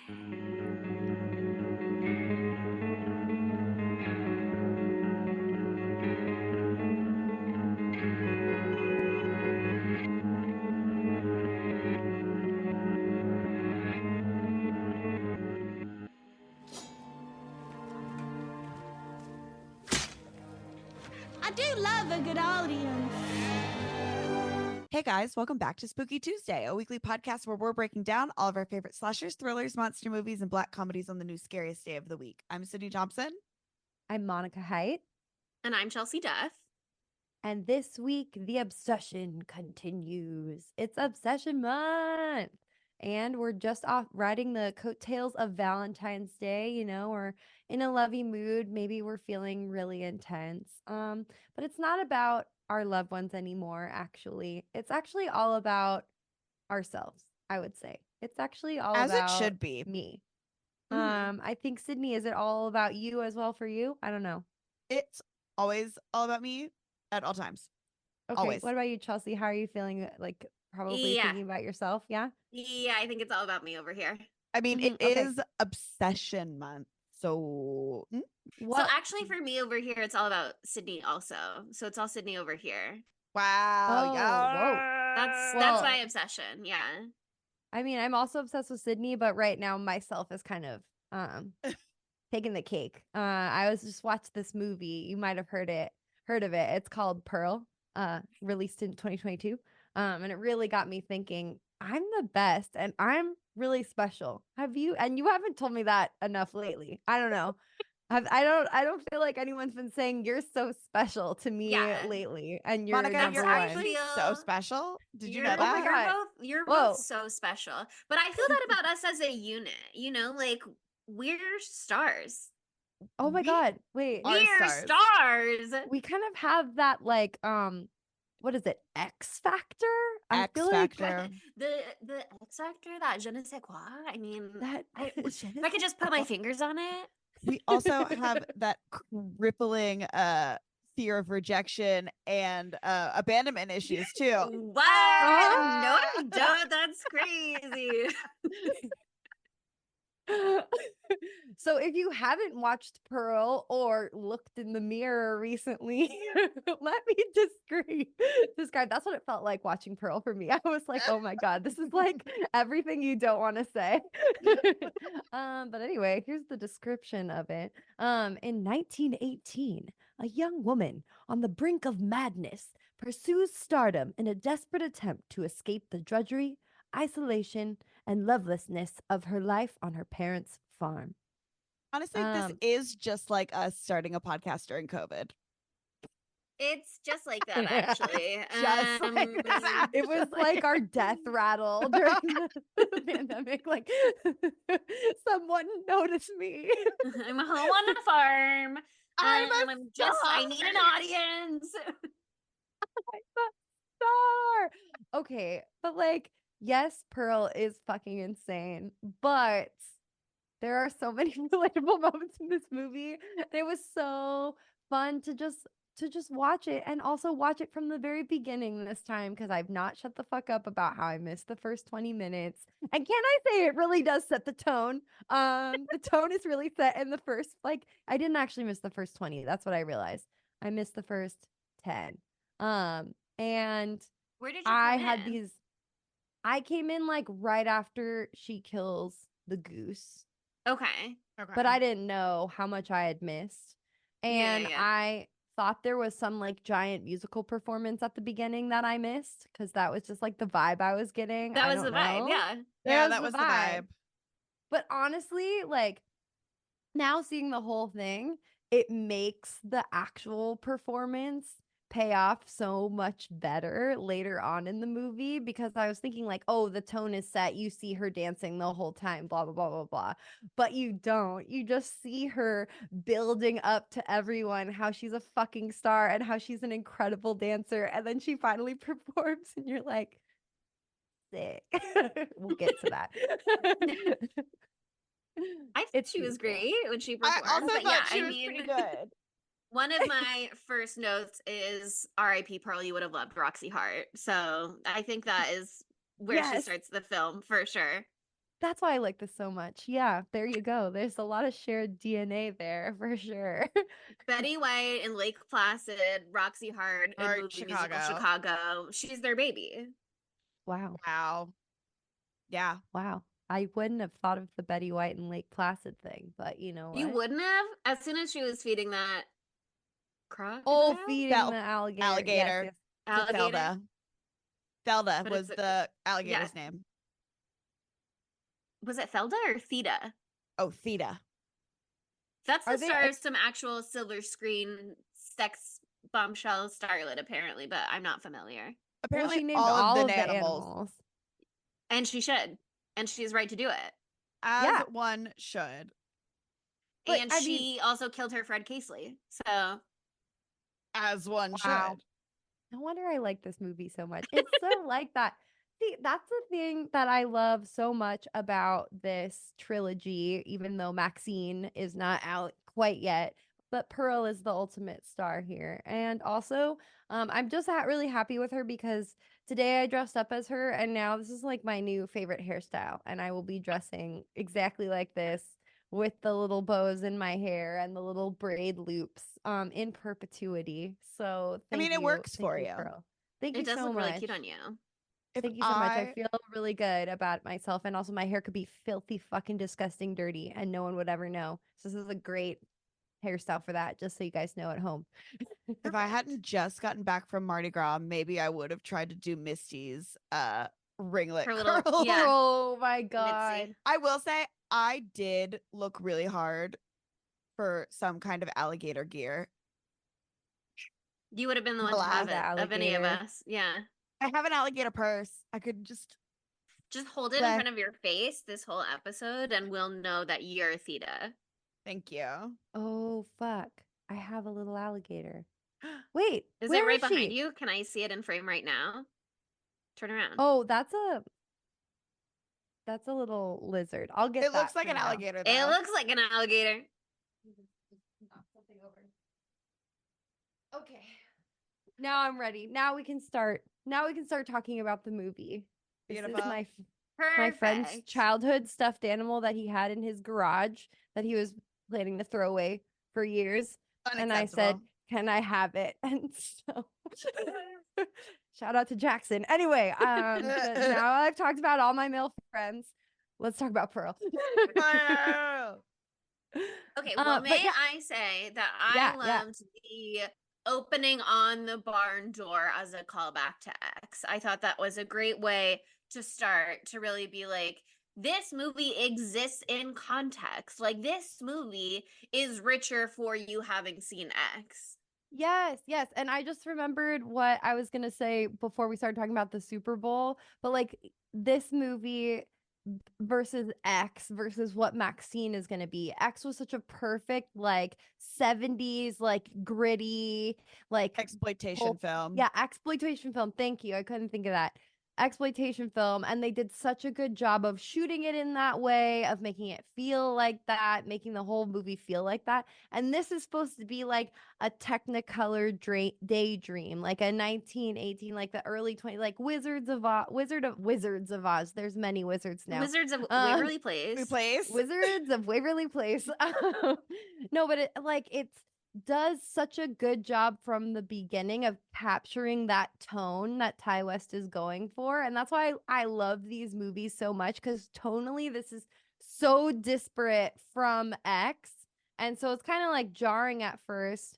I do love a good audience. Hey guys, welcome back to Spooky Tuesday, a weekly podcast where we're breaking down all of our favorite slashers, thrillers, monster movies, and black comedies on the new scariest day of the week. I'm Sydney Thompson. I'm Monica Height. And I'm Chelsea Duff. And this week, the obsession continues. It's Obsession Month. And we're just off riding the coattails of Valentine's Day. You know, we're in a lovey mood. Maybe we're feeling really intense. But it's not about our loved ones anymore, actually. It's actually all about ourselves, I would say. It's actually all As about it should be. me. Mhm. I think, Sydney, is it all about you as well for you? I don't know. It's always all about me at all times. Okay. Always. What about you, Chelsea? How are you feeling? Like probably Yeah. thinking about yourself? Yeah. Yeah, I think it's all about me over here. I mean, Mhm, it okay. is Obsession Month. So, What? So actually for me over here, it's all about Sydney also. So it's all Sydney over here. wow. Oh, yeah. whoa. That's Well- my obsession. Yeah. I mean, I'm also obsessed with Sydney, but right now myself is kind of taking the cake. I was just watched this movie. You might have heard of it. It's called Pearl, released in 2022. And it really got me thinking, I'm the best and I'm really special. You haven't told me that enough lately. I don't know. I don't feel like anyone's been saying you're so special to me Yeah. actually, and you're Monica, number you're one. actually so special. Did you know You're- that? Oh my God. You're Whoa. both so special. But I feel that about us as a unit, you know, like we're stars. Oh my We God. Wait. are We're stars. We kind of have that like what is it? X Factor? I X feel like Factor. The X Factor, that je ne sais quoi. I mean, that if I could just put my fingers on it. We also have that crippling fear of rejection and abandonment issues too. What? No, I don't. That's crazy. So if you haven't watched Pearl or looked in the mirror recently, let me describe. That's what it felt like watching Pearl for me. I was like, oh my God, this is like everything you don't want to say. But anyway, here's the description of it. In 1918, a young woman on the brink of madness pursues stardom in a desperate attempt to escape the drudgery, isolation, and lovelessness of her life on her parents' farm. Honestly, this is just like us starting a podcast during COVID. It's just like that, actually. Just like that. It was like our death rattle during the pandemic. Like, someone notice me. I'm home on the farm. I'm a I need an audience. Star. Okay, but like, yes, Pearl is fucking insane, but there are so many relatable moments in this movie. And it was so fun to just watch it, and also watch it from the very beginning this time, because I've not shut the fuck up about how I missed the first 20 minutes. And can I say it really does set the tone? The tone is really set in the first, like, I didn't actually miss the first 20. That's what I realized. I missed the first 10. And Where did you I come had in? these. I came in like right after she kills the goose, Okay. but I didn't know how much I had missed. And yeah. I thought there was some like giant musical performance at the beginning that I missed, because that was just like the vibe I was getting. That I was the don't vibe. know. Yeah. That was the vibe. But honestly, like, now seeing the whole thing, it makes the actual performance pay off so much better later on in the movie, because I was thinking like, oh, the tone is set. You see her dancing the whole time, blah, blah, blah, blah, blah. But you don't. You just see her building up to everyone, how she's a fucking star and how she's an incredible dancer. And then she finally performs and you're like, sick. We'll get to that. I think she was great when she I performed. also but thought yeah, she I was mean, pretty good. one of my first notes is R.I.P. Pearl, you would have loved Roxy Hart. So I think that is where she Yes. starts the film for sure. That's why I like this so much. Yeah, there you go. There's a lot of shared DNA there for sure. Betty White in Lake Placid, Roxy Hart in Or movie musical Chicago. Chicago. She's their baby. Wow. Wow. Yeah. Wow. I wouldn't have thought of the Betty White and Lake Placid thing, but you know what? You wouldn't have? As soon as she was feeding that crocodile? Oh, feeding Fel- the alligator. alligator. Yes, yes. To Alligator? Felda. Felda But was it's the alligator's name. Was it Felda or Theta? Oh, Theta. That's Are the they star of some actual silver screen sex bombshell starlet, apparently, but I'm not familiar. Well, Apparently, she named all all of of the the animals, animals. And she should. And she's right to do it. as Yeah. one should. But, And I mean- she also killed her Fred Casely. So As one Wow. should. No wonder I like this movie so much. It's so like that. See, that's the thing that I love so much about this trilogy, even though Maxine is not out quite yet. But Pearl is the ultimate star here. And also, I'm just really happy with her because today I dressed up as her, and now this is like my new favorite hairstyle. And I will be dressing exactly like this with the little bows in my hair and the little braid loops in perpetuity. So I mean, thank it you. works Thank for you, you. Pearl. Thank it you does so look much. really cute on you. If Thank you so much. I feel really good about myself. And also my hair could be filthy, fucking disgusting, dirty, and no one would ever know. So this is a great hairstyle for that, just so you guys know at home. if I hadn't just gotten back from Mardi Gras, maybe I would have tried to do Misty's ringlet Her little- curl. yeah. Oh my god. Mitzi. I will say I did look really hard for some kind of alligator gear. You would have been the one to Alas. have it of any of Alligator. us. Yeah. I have an alligator purse. I could just Just hold it in Play. front of your face this whole episode and we'll know that you're Theta. thank you. Oh fuck. I have a little alligator. Wait, Is where it right is behind she? you? Can I see it in frame right now? Turn around. Oh, that's a little lizard. I'll get It that looks like for an now. alligator though. It looks like an alligator. Knock something over. Okay. Now I'm ready. Now we can start. Now we can start talking about the movie. This is Beautiful. my friend's Perfect. childhood stuffed animal that he had in his garage that he was planning to throw away for years. And I said, Unacceptable. "Can I have it?" And so shout out to Jackson. Anyway, but now I've talked about all my male friends. Let's talk about Pearl. Oh. Okay, But well, may yeah. I say that I Yeah, yeah. loved the opening on the barn door as a callback to X. I thought that was a great way to start to really be like, this movie exists in context. Like, this movie is richer for you having seen X. Yes, yes. And I just remembered what I was going to say before we started talking about the Super Bowl. But like this movie versus X versus what Maxine is going to be. X was such a perfect, like 70s, like gritty, like Exploitation film. yeah, exploitation film. Thank you. I couldn't think of that. Exploitation film. And they did such a good job of shooting it in that way, of making it feel like that, making the whole movie feel like that. And this is supposed to be like a Technicolor daydream, like a 1918, like the early 20s, like Wizards of Oz. There's many wizards now. Wizards of Waverly We Place. place. Wizards of Waverly Place. No, but it's does such a good job from the beginning of capturing that tone that Ty West is going for. And that's why I love these movies so much, because tonally this is so disparate from X. And so it's kind of like jarring at first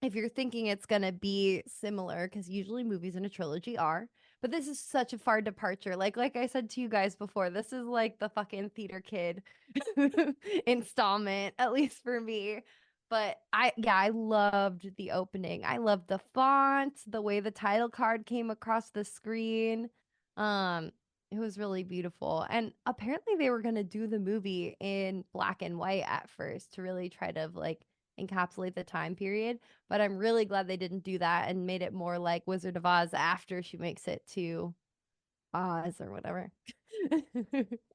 if you're thinking it's going to be similar, because usually movies in a trilogy are. But this is such a far departure. Like I said to you guys before, this is like the fucking theater kid installment, at least for me. But I loved the opening. I loved the font, the way the title card came across the screen. It was really beautiful. And apparently they were gonna do the movie in black and white at first to really try to like encapsulate the time period. But I'm really glad they didn't do that and made it more like Wizard of Oz after she makes it to Oz or whatever.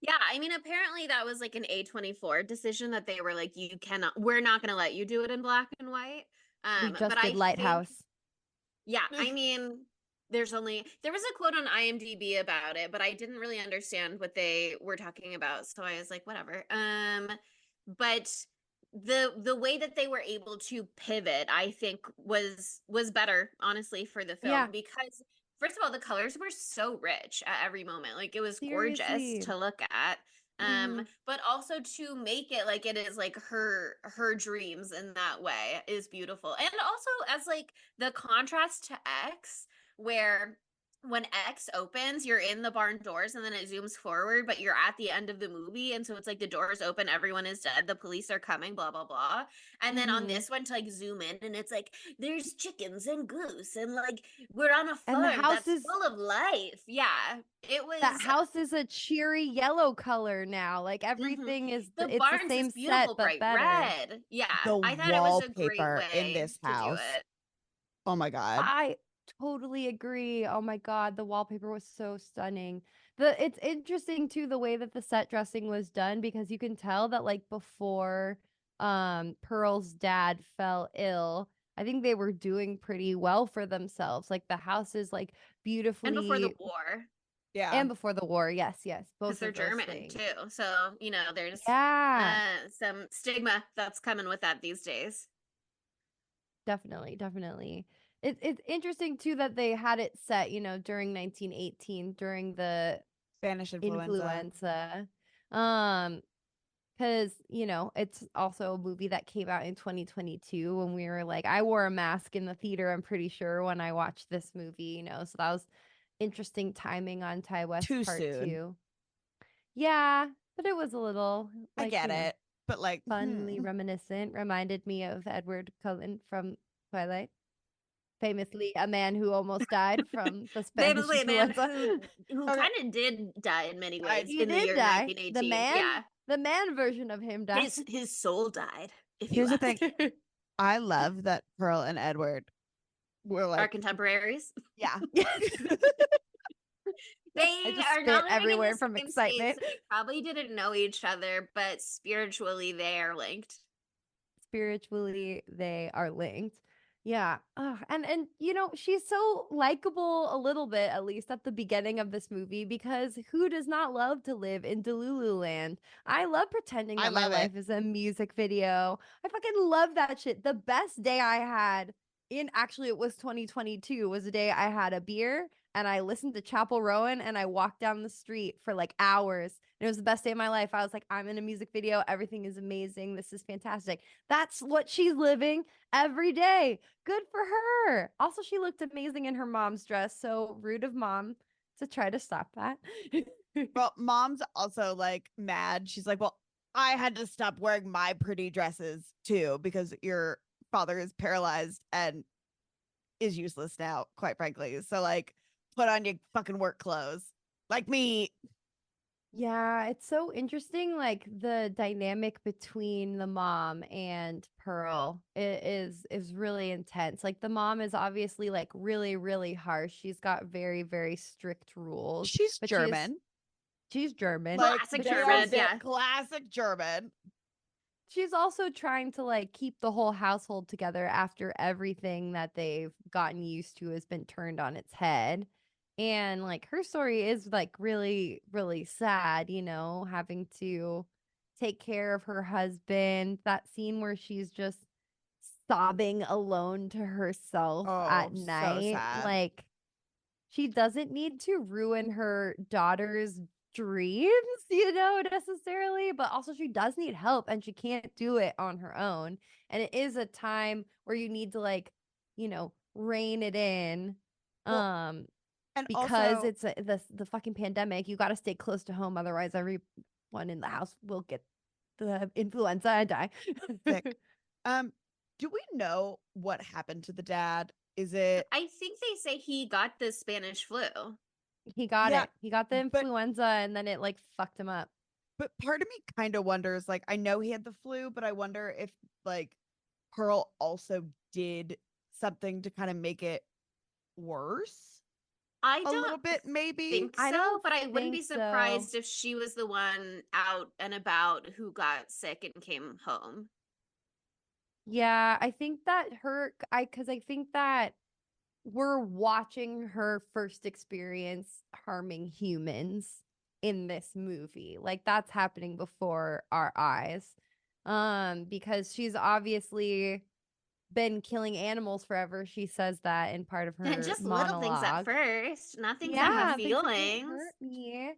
Yeah, I mean, apparently that was like an A24 decision that they were like, we're not going to let you do it in black and white. We just but I did think- Lighthouse. yeah, I mean, there was a quote on IMDb about it, but I didn't really understand what they were talking about, so I was like, whatever. But the way that they were able to pivot, I think was better, honestly, for the Yeah. film, because first of all, the colors were so rich at every moment. Like, it was gorgeous Seriously. to look at. Mhm. But also to make it like it is like her dreams in that way is beautiful. And also as like the contrast to X, where when X opens, you're in the barn doors and then it zooms forward, but you're at the end of the movie. And so it's like the doors open, everyone is dead, the police are coming, blah, blah, blah. And then on Mhm. this one, to like zoom in, and it's like there's chickens and goose, and like we're on a And the farm house that's is full of life. Yeah, it that was. house is a cheery yellow color now. Like Mhm. everything is The it's the barns is same set beautiful but bright better. red. Yeah, The I thought it was a great wallpaper in way this to do house. it. Oh my God. I totally agree. Oh my god, the wallpaper was so stunning. It's interesting too the way that the set dressing was done because you can tell that like before Pearl's dad fell ill, I think they were doing pretty well for themselves. Like the house is like And before the beautifully war, Yeah. and before the war. Yes, yes, because both they're of those German things. too. So, there's Yeah. some stigma that's coming with that these days. Definitely, definitely. It's interesting too that they had it set, during 1918 during the Spanish influenza. influenza. Um, because it's also a movie that came out in 2022 when we were like, I wore a mask in the theater, I'm pretty sure, when I watched this movie, so that was interesting timing on Ty West Too Part soon. 2. Yeah, but it was a little I like, get it. But like funly reminiscent, reminded me of Edward Cullen from Twilight. Famously, a man who almost died from the Spanish Famously, a man influenza. who Okay. kind of did die in many ways He in the did year die. 1918. Yeah, The man version of him died. his soul died, if you Here's the thing. ask. I love that Pearl and Edward were Our like, contemporaries. yeah. They I just are spit not living in everywhere the from same state, excitement. so they probably didn't know each other, but spiritually they are linked. Spiritually, they are linked. Yeah. Ugh, and she's so likable a little bit, at least at the beginning of this movie, because who does not love to live in Delulu land? I love pretending I that my love it. life is a music video. I fucking love that shit. The best day I had actually it was 2022 was the day I had a beer and I listened to Chapel Rowan and I walked down the street for like hours. And it was the best day of my life. I was like, I'm in a music video. Everything is amazing. This is fantastic. That's what she's living every day. Good for her. Also, she looked amazing in her mom's dress. So rude of mom to try to stop that. Well, mom's also like mad. She's like, well, I had to stop wearing my pretty dresses too because your father is paralyzed and is useless now, quite frankly. So like, put on your fucking work clothes, like me. Yeah, it's so interesting, like the dynamic between the mom and Pearl is really intense. Like the mom is obviously like really, really harsh. She's got very, very strict rules, She's but German, she's German. like Classic but she's German, also, yeah. classic German. she's also trying to like keep the whole household together after everything that they've gotten used to has been turned on its head. And like her story is like really, really sad, having to take care of her husband. That scene where she's just sobbing alone to herself Oh, at so night. sad. Like she doesn't need to ruin her daughter's dreams, necessarily, but also she does need help and she can't do it on her own. And it is a time where you need to like, rein it in. Well, Um and because also, it's the fucking pandemic, you got to stay close to home otherwise everyone in the house will get the influenza and die. sick. Do we know what happened to the dad? Is it I think they say he got the Spanish flu. He got Yeah, it. He got the but influenza and then it like fucked him up. but part of me kind of wonders, like, I know he had the flu, but I wonder if like Pearl also did something to kind of make it worse I a little don't bit, maybe. think I so, don't but I wouldn't be think so. surprised if she was the one out and about who got sick and came home. Yeah, I think that her I cuz I think that we're watching her first experience harming humans in this movie. Like that's happening before our eyes. Because she's obviously been killing animals forever. She says that in part of her Just little things at monologue. first, not things that Yeah, have things that don't feelings. hurt me.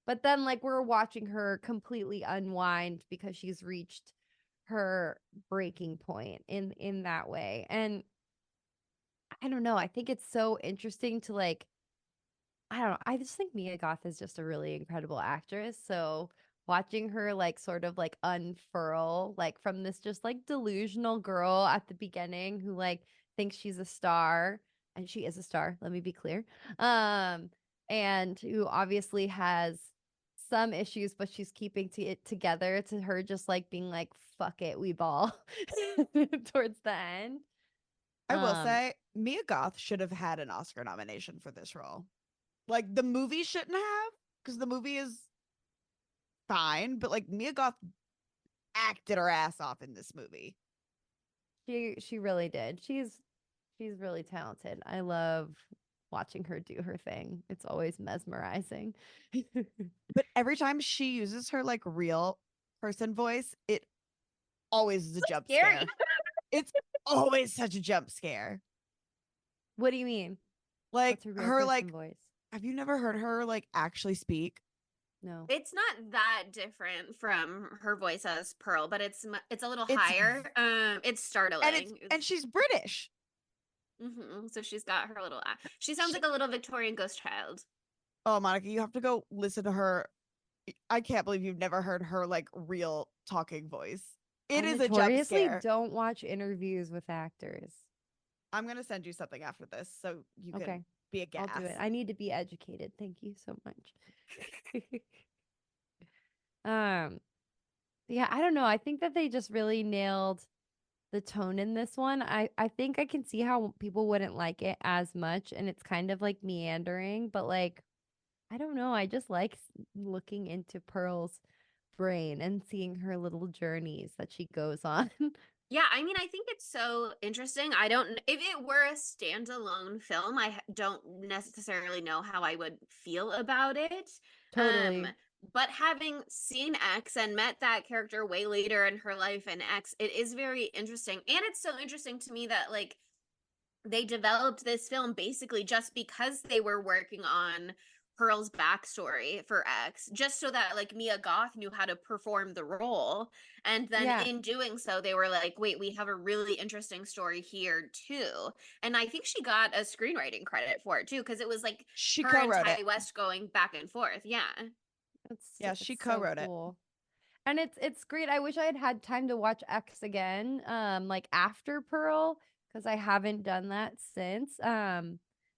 But then like we're watching her completely unwind because she's reached her breaking point in that way. And I don't know, I think it's so interesting to like I don't know, I just think Mia Goth is just a really incredible actress. So watching her like sort of like unfurl like from this just like delusional girl at the beginning who like thinks she's a star, and she is a star, let me be clear. Um and who obviously has some issues, but she's keeping it together, to her just like being like fuck it, we ball towards the end. I will Um say Mia Goth should have had an Oscar nomination for this role. Like the movie shouldn't have, because the movie is fine, but like Mia Goth acted her ass off in this movie. she really did. She's really talented. I love watching her do her thing. It's always mesmerizing. But every time she uses her like real person voice, it always is a jump Scary. scare. It's always such a jump scare. What do you mean? Like What's her real her person like voice? have you never heard her like actually speak? No. It's not that different from her voice as Pearl, but it's a little It's higher. It's startling. and she's British. So she's got her little. She sounds She, like a little Victorian ghost child. oh, Monica, you have to go listen to her. I can't believe you've never heard her like real talking voice. It I is a jump notoriously scare. don't watch interviews with actors. I'm gonna send you something after this so you can Okay, be a gas. I'll do it. I need to be educated. Thank you so much. Yeah, I don't know. I think that they just really nailed the tone in this one. I think I can see how people wouldn't like it as much, and it's kind of like meandering, but like I don't know. I just like looking into Pearl's brain and seeing her little journeys that she goes on. Yeah, I mean, I think it's so interesting. I don't, if it were a standalone film, don't necessarily know how I would feel about it. Totally. But having seen X and met that character way later in her life in X, it is very interesting. And it's so interesting to me that like they developed this film basically just because they were working on Pearl's backstory for X, just so that like Mia Goth knew how to perform the role. And then Yeah. in doing so, they were like, wait, we have a really interesting story here too. And I think she got a screenwriting credit for it too, because it was like She her and co-wrote Ty it. West going back and forth. Yeah. Yeah, she It's so co-wrote it. cool. And it's great. I wish I had had time to watch X again, like after Pearl, because I haven't done that since.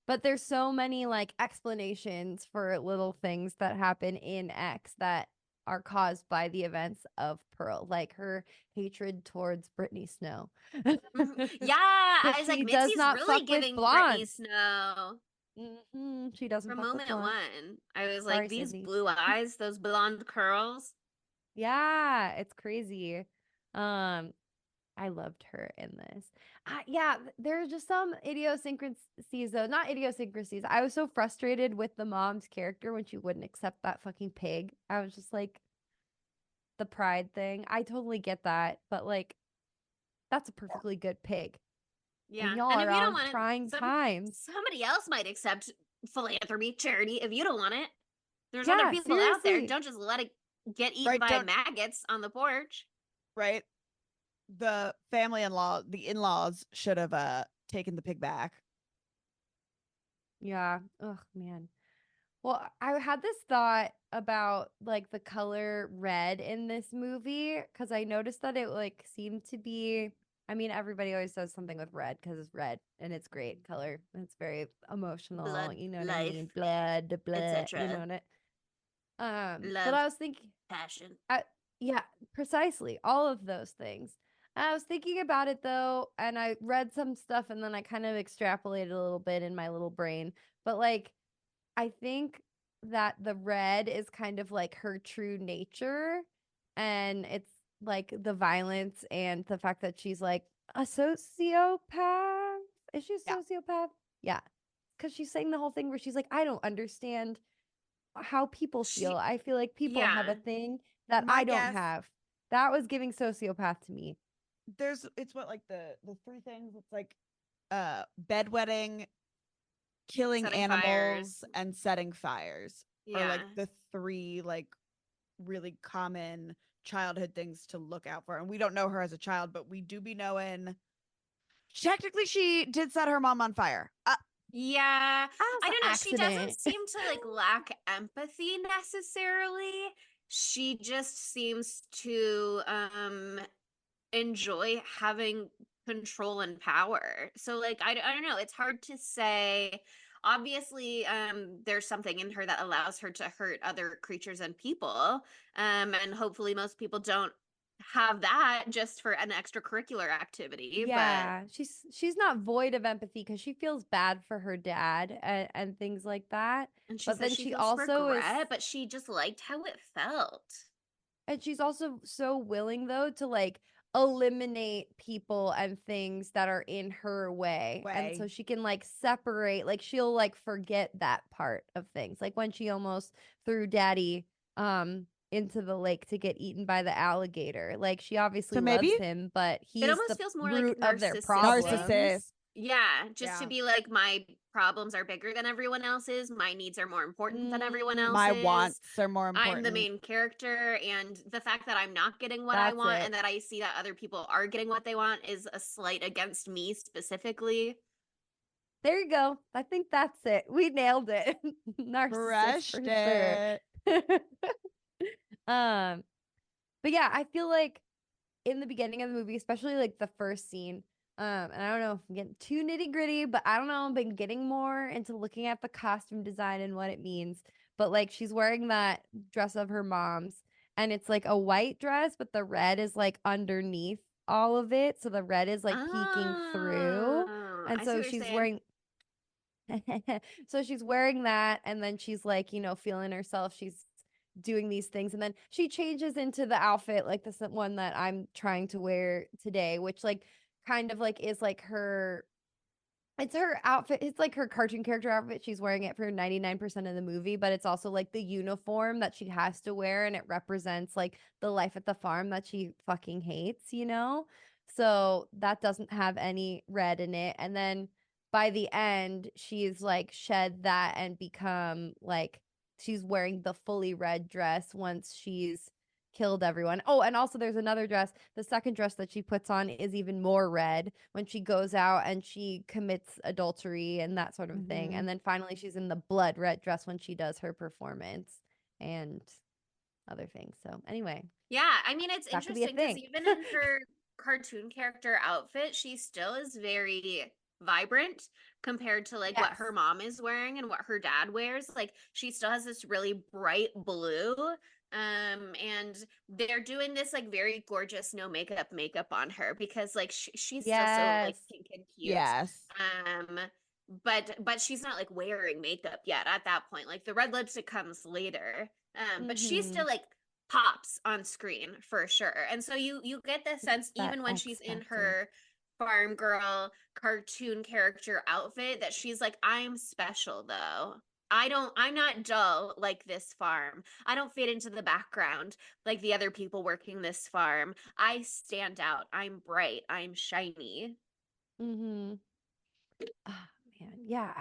But there's so many like explanations for little things that happen in X that are caused by the events of Pearl, like her hatred towards Brittany Snow. Yeah, I was like, She does Mitzi's not really fuck with giving Brittany blondes. Snow. She doesn't From fuck with moment blondes. one, I was Sorry, like, these Sydney. blue eyes, those blonde curls. Yeah, it's crazy. Um, I loved her in this. Yeah, there's just some idiosyncrasies though. Not idiosyncrasies. I was so frustrated with the mom's character when she wouldn't accept that fucking pig. I was just like, the pride thing. I totally get that, but like, that's a perfectly good pig. Yeah, And y'all and are if you don't on want it, trying times. somebody else might accept philanthropy, charity. If you don't want it, there's other Yeah, people out there. seriously. Don't just let it get eaten Right, by don't maggots on the porch. right. The the in-laws should have taken the pig back. Yeah. Oh man. Well, I had this thought about like the color red in this movie because I noticed that it like seemed to be. I mean, everybody always does something with red because it's red and it's great color. It's very emotional. Blood, You know what I life, mean? Blood, the blood. You know etc. what? But Love, I was thinking, passion. yeah, precisely all of those things. I was thinking about it though, and I read some stuff, and then I kind of extrapolated a little bit in my little brain. But like I think that the red is kind of like her true nature. And it's like the violence and the fact that she's like a sociopath. Is she a Yeah. sociopath? Yeah. Because she's saying the whole thing where she's like, I don't understand how people feel. I feel like people have a Yeah. thing that My I don't guess- have. That was giving sociopath to me. It's what, like, the three things. It's like bedwetting, killing Setting animals, fires. and setting fires are Yeah. like the three like really common childhood things to look out for. And we don't know her as a child, but we do be knowing technically she did set her mom on fire. Yeah. I As an don't know. She doesn't accident. seem to like lack empathy necessarily. She just seems to enjoy having control and power. So like I don't know, it's hard to say. Obviously, there's something in her that allows her to hurt other creatures and people. And hopefully most people don't have that just for an extracurricular activity. But Yeah, she's not void of empathy because she feels bad for her dad and things like that. and she But says then she she feels also is, regret, but she just liked how it felt. and she's also so willing though to like eliminate people and things that are in her way. And so Way. she can like separate, like she'll like forget that part of things. Like when she almost threw daddy into the lake to get eaten by the alligator. Like she obviously So loves maybe him, but It he's almost the feels more like root of their narcissistic. problems. narcissist. Yeah, just to Yeah. be like, my problems are bigger than everyone else's. My needs are more important than everyone Mm, My else's. wants are more important. I'm the main character, and the fact that I'm not getting what I That's want it. and that I see that other people are getting what they want is a slight against me specifically. There you go. I think that's it. We nailed it. Narcissist Crushed for sure. it. But yeah, I feel like in the beginning of the movie, especially like the first scene, and I don't know if I'm getting too nitty-gritty, but I don't know, I've been getting more into looking at the costume design and what it means. But like she's wearing that dress of her mom's, and it's like a white dress, but the red is like underneath all of it. So the red is like peeking through. Oh, And I see so what you're she's saying. wearing so she's wearing that, and then she's like, feeling herself. She's doing these things, and then she changes into the outfit like this one that I'm trying to wear today, which like kind of like is like her. It's her outfit. It's like her cartoon character outfit. She's wearing it for 99% of the movie, but it's also like the uniform that she has to wear, and it represents like the life at the farm that she fucking hates. So that doesn't have any red in it. And then by the end, she's like shed that and become like she's wearing the fully red dress once she's killed everyone. Oh, and also there's another dress. The second dress that she puts on is even more red when she goes out and she commits adultery and that sort of thing. Mhm. And then finally she's in the blood red dress when she does her performance and other things. So anyway, Yeah, I mean, it's that could be a interesting because thing. even in her cartoon character outfit, she still is very vibrant compared to like what her Yes. mom is wearing and what her dad wears. Like she still has this really bright blue. And they're doing this like very gorgeous no makeup on her because like she's still so like Yes. pink and cute. Yes. But she's not like wearing makeup yet at that point. Like the red lipstick comes later. But she's Mhm. still like pops on screen for sure. And so you get the sense That even when X she's in factor. her farm girl cartoon character outfit that she's like, I'm special though. I'm not dull like this farm. I don't fade into the background like the other people working this farm. I stand out. I'm bright. I'm shiny. Mhm. Oh, man. Yeah,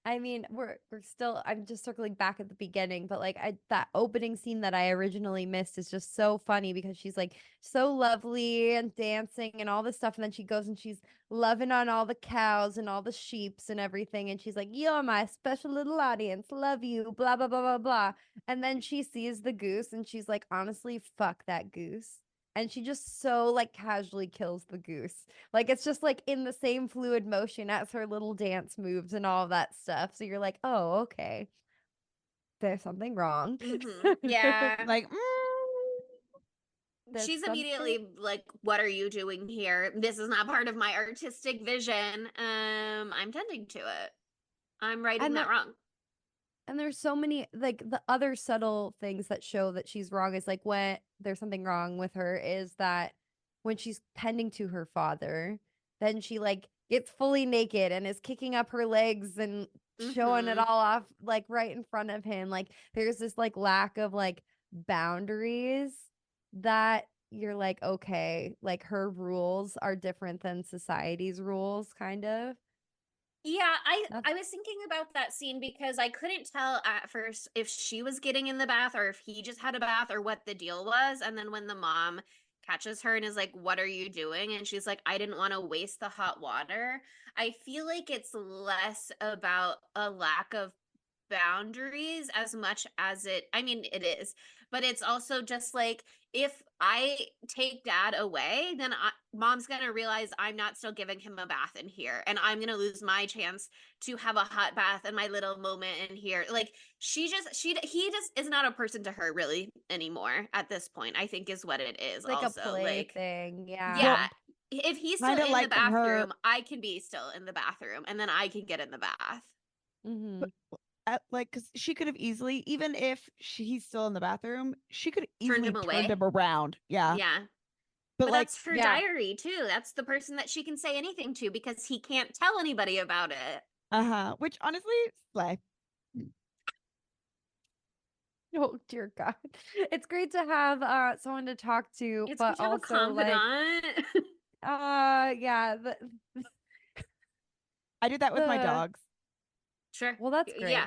I mean, we're still I'm just circling back at the beginning, but like that opening scene that I originally missed is just so funny because she's like so lovely and dancing and all this stuff, and then she goes and she's loving on all the cows and all the sheeps and everything, and she's like, "You're my special little audience, love you," blah blah blah blah blah. And then she sees the goose and she's like, "Honestly, fuck that goose." And she just so like casually kills the goose. Like it's just like in the same fluid motion as her little dance moves and all of that stuff. So you're like, oh, okay. There's something wrong. Yeah. Like, There's She's something. immediately like, what are you doing here? This is not part of my artistic vision. I'm tending to it. I'm righting And that there wrong. and there's so many like the other subtle things that show that she's wrong is like when there's something wrong with her is that when she's pending to her father, then she like gets fully naked and is kicking up her legs and showing it Mhm. all off like right in front of him. Like there's this like lack of like boundaries that you're like, okay, like her rules are different than society's rules, kind of. Yeah, That's I was thinking about that scene because I couldn't tell at first if she was getting in the bath or if he just had a bath or what the deal was. And then when the mom catches her and is like, "What are you doing?" and she's like, "I didn't want to waste the hot water." I feel like it's less about a lack of boundaries as much as I mean, it is, but it's also just like if I take dad away, then mom's gonna realize I'm not still giving him a bath in here, and I'm gonna lose my chance to have a hot bath and my little moment in here. Like he just is not a person to her really anymore at this point, I think is what it is. like a Also, play like, thing. Yeah. yeah, Well, if he's still kind of in the like her bathroom, I can be still in the bathroom, and then I can get in the bath. Mm-hmm. but like because she could have easily, even if he's still in the bathroom, she could have Turned easily him turned away. him around. Yeah. Yeah. But But like, that's her Yeah. diary too. That's the person that she can say anything to because he can't tell anybody about it. which honestly, slay. Oh dear God. It's great to have someone to talk to, It's good but to have a also like confidant. yeah, I do that with my the dogs. Sure. well, that's Yeah. great.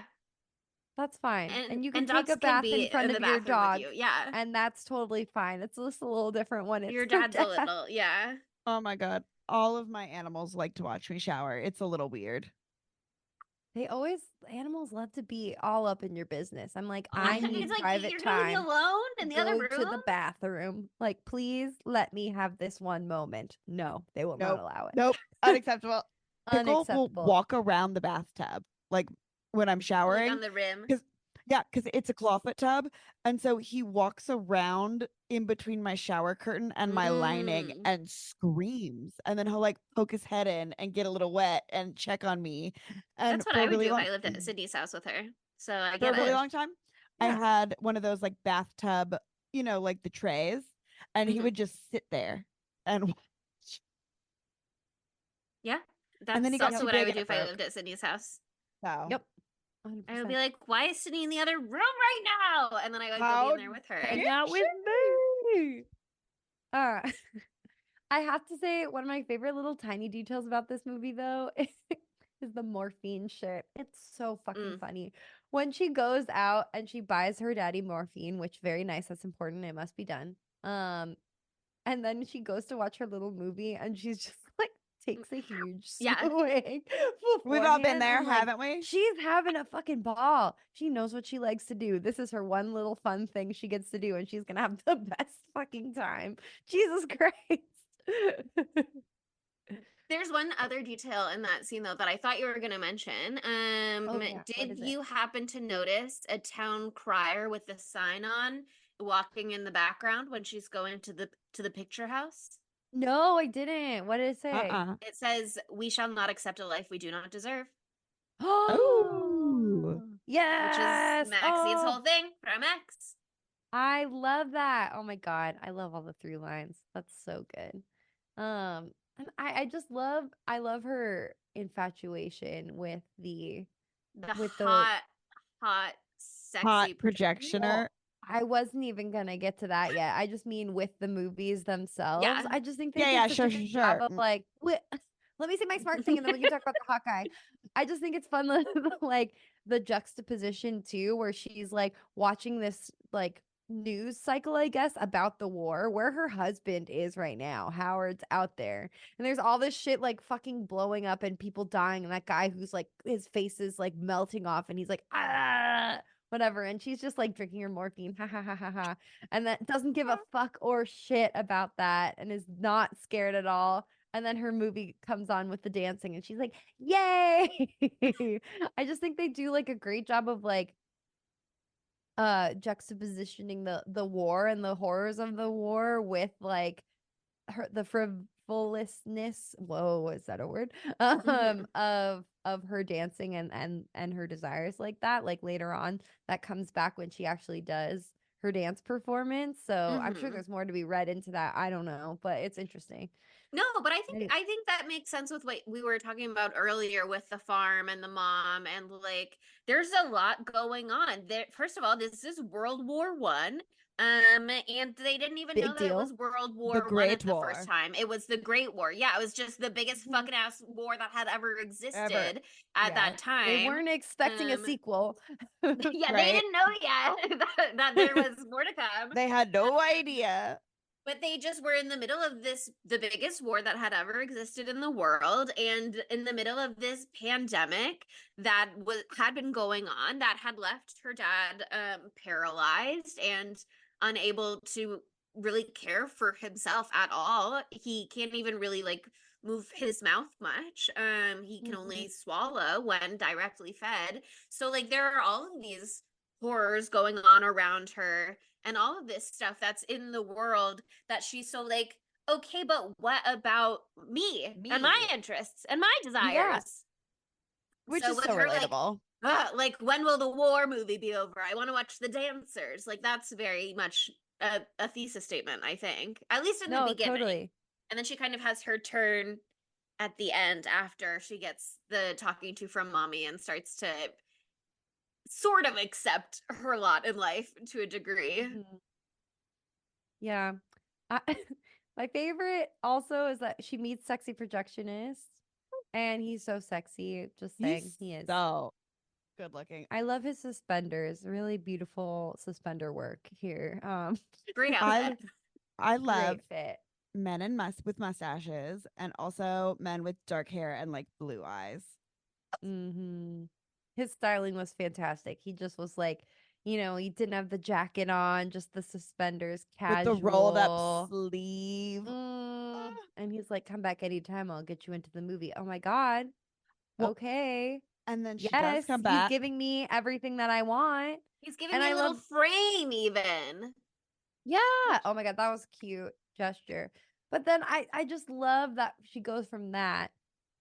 That's fine. And you can And take a dogs can bath in be front in the of your bathroom with dog, you. Yeah. and that's totally fine. It's just a little different when it's Your your dad's a dad. little. Yeah. Oh my god, all of my animals like to watch me shower. It's a little weird. Animals love to be all up in your business. I'm like, I It's need like private you're gonna leave me time alone to in the other go to room. the bathroom. Like, please let me have this one moment. No, they will not Nope, allow it. nope, unacceptable. Pickle will Unacceptable. walk around the bathtub like when I'm Like showering on the rim. because because it's a clawfoot tub, and so he walks around in between my shower curtain and my lining Mm. and screams, and then he'll like poke his head in and get a little wet and check on me. And That's what for I a would really do if long I lived at Sydney's house with her. So I for a get really it. long time, I Yeah. had one of those like bathtub, like the trays, and he Mhm. would just sit there and watch. Yeah. And then That's he got also too what I big would and do it if I broke. lived at Sydney's house. So Yep. I would 100%. be like, "Why is Sydney in the other room right now?" And then I would go be how in there with her. Hang dare out with she? me. Uh, I have to say, one of my favorite little tiny details about this movie, though, is the morphine shit. It's so fucking Mm. funny. When she goes out and she buys her daddy morphine, which very nice, that's important, it must be done. And then she goes to watch her little movie and she's just like takes a huge Yeah. swig We've all been beforehand. there, I'm like, haven't we? she's having a fucking ball. She knows what she likes to do. This is her one little fun thing she gets to do, and she's gonna have the best fucking time. Jesus Christ. There's one other detail in that scene though that I thought you were going to mention. Oh yeah, what Did is it? you happen to notice a town crier with the sign on walking in the background when she's going to the picture house? No, I didn't. What did it say? It says, "We shall not accept a life we do not deserve," Oh, which is Yes. Maxine's Oh, whole thing from X. I love that. Oh my God. I love all the through lines. That's so good. And I love her infatuation The with the hot, hot sexy projectioner. well, I wasn't even gonna get to that yet. I just mean with the movies themselves. Yeah. I just think they Yeah, did such sure, a sure, good job sure. of like, let me say my smart thing and then we can talk about the Hawkeye. I just think it's fun, like the juxtaposition too, where she's like watching this like news cycle, I guess, about the war, where her husband is right now. Howard's out there. And there's all this shit like fucking blowing up and people dying, and that guy who's like his face is like melting off and he's like, ah, whatever. And she's just like drinking her morphine, ha ha ha ha ha. And that doesn't give a fuck or shit about that and is not scared at all. And then her movie comes on with the dancing and she's like, yay. I just think they do like a great job of like juxtapositioning the war and the horrors of the war with like the frivolousness, whoa, is that a word? Of her dancing and her desires like that, like later on that comes back when she actually does her dance performance. So I'm sure Mhm. there's more to be read into that. I don't know, but it's interesting. No, but Any- I think that makes sense with what we were talking about earlier with the farm and the mom, and like there's a lot going on. There, first of all, this is World War One. And they didn't even know Big that it was deal. World The War One Great at the first War. time. It was the Great War. Yeah, it was just the biggest Mhm. fucking ass war that had ever Ever. existed at Yeah. that They time. weren't expecting a Um, sequel. yeah, they Right. didn't know yet that there was more to come. They had no idea. But they just were in the middle of this, the biggest war that had ever existed in the world, and in the middle of this pandemic that had been going on, that had left her dad paralyzed and unable to really care for himself at all. He can't even really like move his mouth much. He can only swallow when directly fed. So like there are all of these horrors going on around her and all of this stuff that's in the world that she's so like, okay, but what about me and my Me. interests and my Yeah. desires? Which So is with so her relatable. like when will the war movie be over? I want to watch the dancers. Like that's very much a thesis statement, I think, at least in the No, beginning. totally. And then she kind of has her turn at the end after she gets the talking to from mommy and starts to sort of accept her lot in life to a degree. Mhm. Yeah. I, my favorite also is that she meets sexy projectionist and he's so sexy. Just saying, He's he is. so good looking. I love his suspenders. Really beautiful suspender work here. Great I outfit. I love Great fit. men and with mustaches and also men with dark hair and like blue eyes. Hmm. His styling was fantastic. He just was like, he didn't have the jacket on, just the suspenders, With the rolled up casual. sleeve. Ah. And he's like, come back anytime. I'll get you into the movie. Oh my God. Well, Okay. and then she Yes. does come He's back. giving me everything that I want. He's giving And me I a little love, frame even. yeah. Oh my God. That was a cute gesture. But then I just love that she goes from that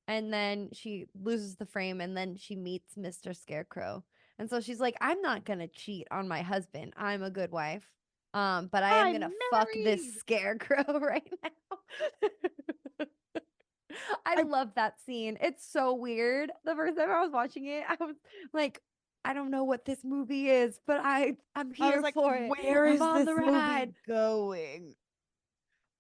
and then she loses the frame and then she meets Mr. Scarecrow. And so she's like, I'm not gonna cheat on my husband. I'm a good wife. But I am I'm gonna fuck this married. scarecrow right now. I love that scene. It's so weird. The first time I was watching it, I was like, I don't know what this movie is, but I'm I here was like, for it. where I'm is on this the movie ride. going?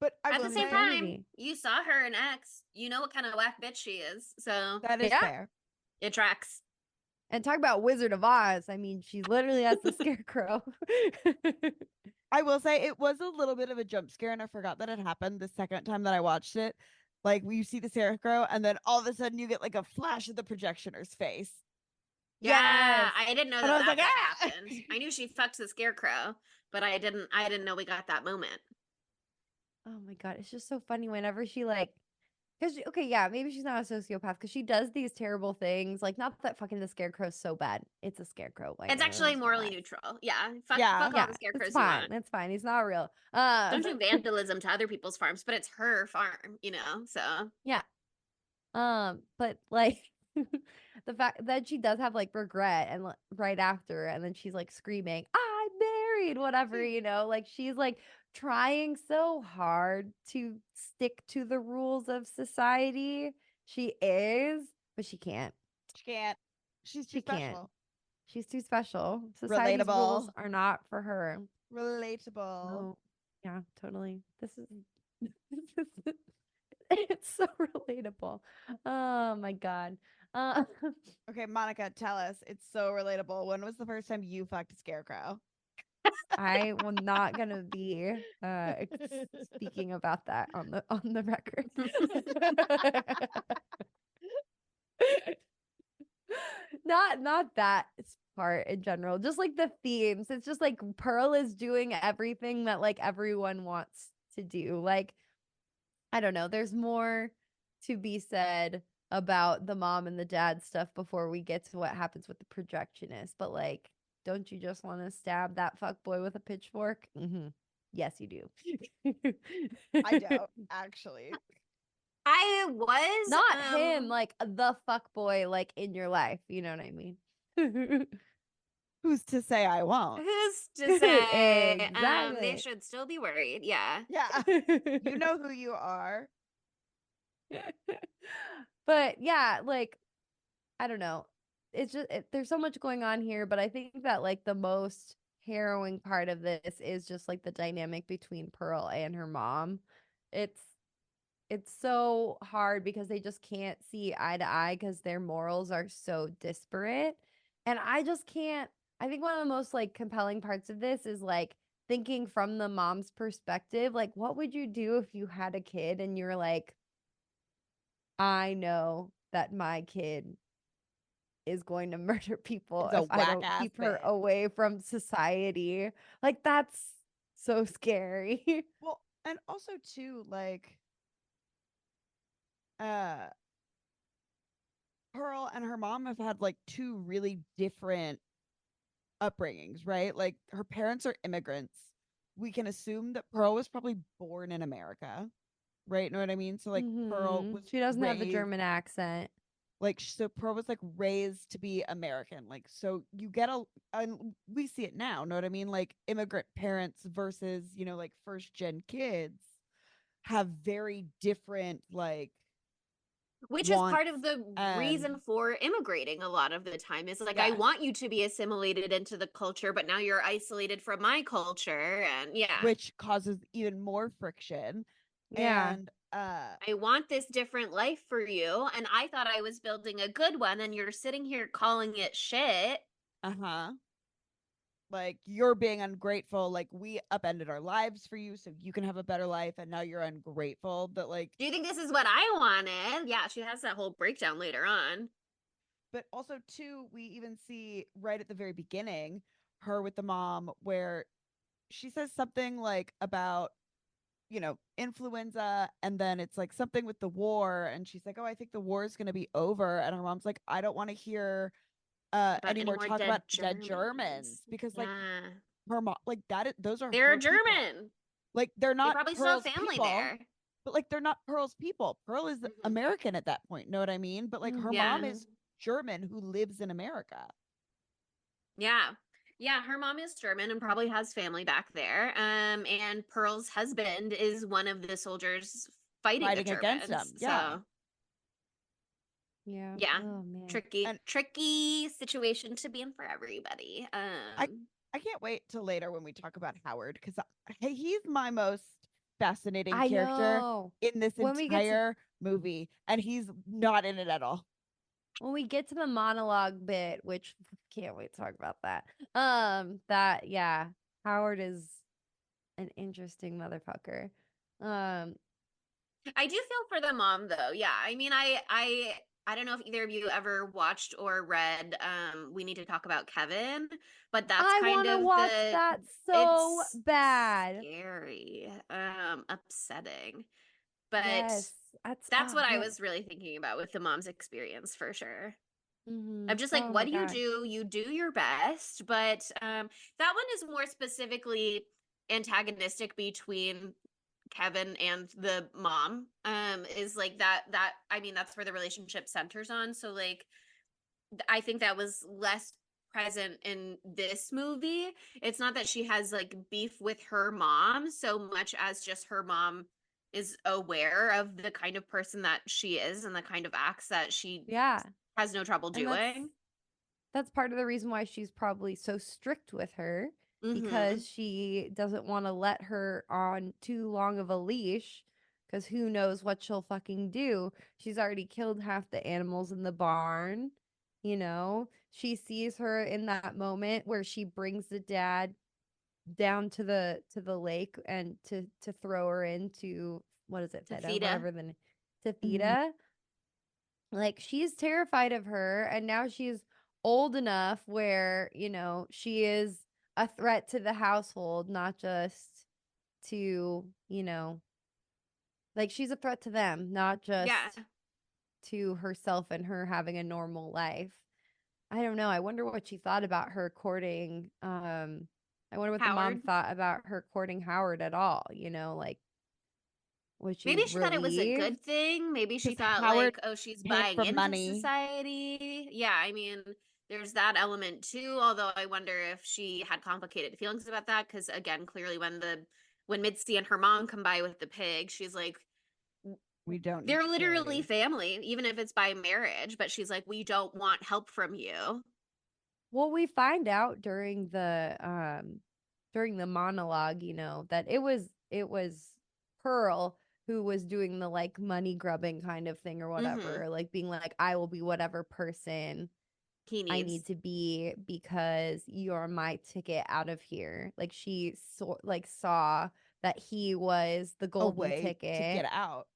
But I At will the same say time, you saw her in X. You know what kind of whack bitch she is. So that is Yeah. fair. it tracks. And talk about Wizard of Oz. I mean, she literally has the scarecrow. I will say it was a little bit of a jump scare, and I forgot that it happened the second time that I watched it. Like you see the scarecrow, and then all of a sudden you get like a flash of the projectioner's face. Yeah, Yes. I didn't know And that I was that like, bit ah! happened. I knew she fucked the scarecrow, but I didn't know we got that moment. Oh my God. It's just so funny whenever she because okay, yeah, maybe she's not a sociopath because she does these terrible things. Like, not that fucking the scarecrow's so bad. It's a scarecrow. Like, It's actually let's morally relax. neutral. Yeah. Fuck Yeah. fuck all Yeah, the it's scarecrows you fine. want. It's fine. He's not real. Don't do vandalism to other people's farms, but it's her farm, you know? So Yeah. But like the fact that she does have like regret and right after, and then she's like screaming, "I'm married," whatever, like she's like trying so hard to stick to the rules of society. She is, but she can't. She can't. She's too She can't. special. She's too special. Society's rules Relatable. are not for her. Relatable. No. Yeah, totally. This is it's so relatable. Oh my God. Uh, Okay, Monica, tell us. It's so relatable. When was the first time you fucked a scarecrow? I will not gonna be speaking about that on the record. Not that part in general, just like the themes. It's just like Pearl is doing everything that like everyone wants to do. Like, I don't know, there's more to be said about the mom and the dad stuff before we get to what happens with the projectionist. But like, don't you just want to stab that fuck boy with a pitchfork? Yes, you do. I don't, actually. I was Not him, like the fuck boy, like in your life. You know what I mean? Who's to say I won't? Who's to say they Exactly. should still be worried? Yeah. Yeah. You know who you are. But yeah, like I don't know. It's just there's so much going on here, but I think that like the most harrowing part of this is just like the dynamic between Pearl and her mom. It's it's so hard because they just can't see eye to eye because their morals are so disparate. And I just can't. I think one of the most like compelling parts of this is like thinking from the mom's perspective. Like, what would you do if you had a kid and you're like, I know that my kid is going to murder people It's a if I don't whack-ass keep her bitch. away from society. Like, that's so scary. Well, and also too, like, uh, Pearl and her mom have had like two really different upbringings, right? Like her parents are immigrants. We can assume that Pearl was probably born in America, right? Know what I mean? So like Pearl was She doesn't have the raised German accent. like so Pearl was like raised to be American. Like so you get and we see it now, know what I mean? Like immigrant parents versus, you know, like first gen kids have very different like Which is part of wants the reason and for immigrating a lot of the time is like, I yes, want you to be assimilated into the culture, but now you're isolated from my culture. And yeah, which causes even more friction. Yeah. And I want this different life for you. And I thought I was building a good one. And you're sitting here calling it shit. uh-huh. Like you're being ungrateful. Like we upended our lives for you so you can have a better life, and now you're ungrateful. But like, Do you think this is what I wanted? Yeah, she has that whole breakdown later on. but also too, we even see right at the very beginning her with the mom where she says something like about, you know, influenza, and then it's like something with the war, and she's like, oh, I think the war is going to be over, and her mom's like, I don't want to hear About any any more more talk dead about dead Germans, Germans. because like Yeah. her mom, like that is, those are They're her people. German. Like they're They not probably still have Pearl's family people, there. but like they're not Pearl's people. Pearl is Mhm. American at that point, know what I mean? But like her Yeah. mom is German who lives in America. Yeah. Yeah, her mom is German and probably has family back there. And Pearl's husband is one of the soldiers fighting the Fighting against Germans. them. Yeah. So, Yeah. yeah, Oh man. tricky, And tricky situation to be in for everybody. I I can't wait till later when we talk about Howard, because he's my most fascinating I character know. in this When we get to entire movie, and he's not in it at all. when we get to the monologue bit, which can't wait to talk about that. That yeah, Howard is an interesting motherfucker. Um, I do feel for the mom though. Yeah. I mean, I don't know if either of you ever watched or read We Need to Talk About Kevin, but that's I kind want to of watch the that so it's bad. scary, upsetting. But Yes, that's that's oh what I man. was really thinking about with the mom's experience for sure. Mm-hmm. I'm just like, Oh what my do you gosh. do? You do your best, but that one is more specifically antagonistic between Kevin and the mom. Is like that I mean that's where the relationship centers on. So like I think that was less present in this movie. It's not that she has like beef with her mom so much as just her mom is aware of the kind of person that she is and the kind of acts that she Yeah, has no trouble and doing. that's part of the reason why she's probably so strict with her Mm-hmm. because she doesn't want to let her on too long of a leash because who knows what she'll fucking do. She's already killed half the animals in the barn, you know. She sees her in that moment where she brings the dad down to the lake and to throw her into what is it, To Feta, Theta. whatever the to Mhm. Theta. Like she's terrified of her and now she's old enough where, you know, she is a threat to the household, not just to, you know, like she's a threat to them, not Yeah. just to herself and her having a normal life. I don't know. I wonder what she thought about her courting I wonder what the mom Howard. thought about her courting Howard at all, you know, like was she Maybe she thought it was a relieved? good thing. Maybe she Because thought Howard like, oh, she's came buying from into money. society. Yeah, I mean, there's that element too, although I wonder if she had complicated feelings about that, because again, clearly when Mitzi and her mom come by with the pig, she's like, We don't. they're need literally charity. family, even if it's by marriage, but she's like, we don't want help from you. Well, we find out during the monologue, you know, that it was Pearl who was doing the like money grubbing kind of thing or whatever, like being like, I will be whatever person He I needs. need to be because you're my ticket out of here. Like she saw that he was the A golden way ticket to get out.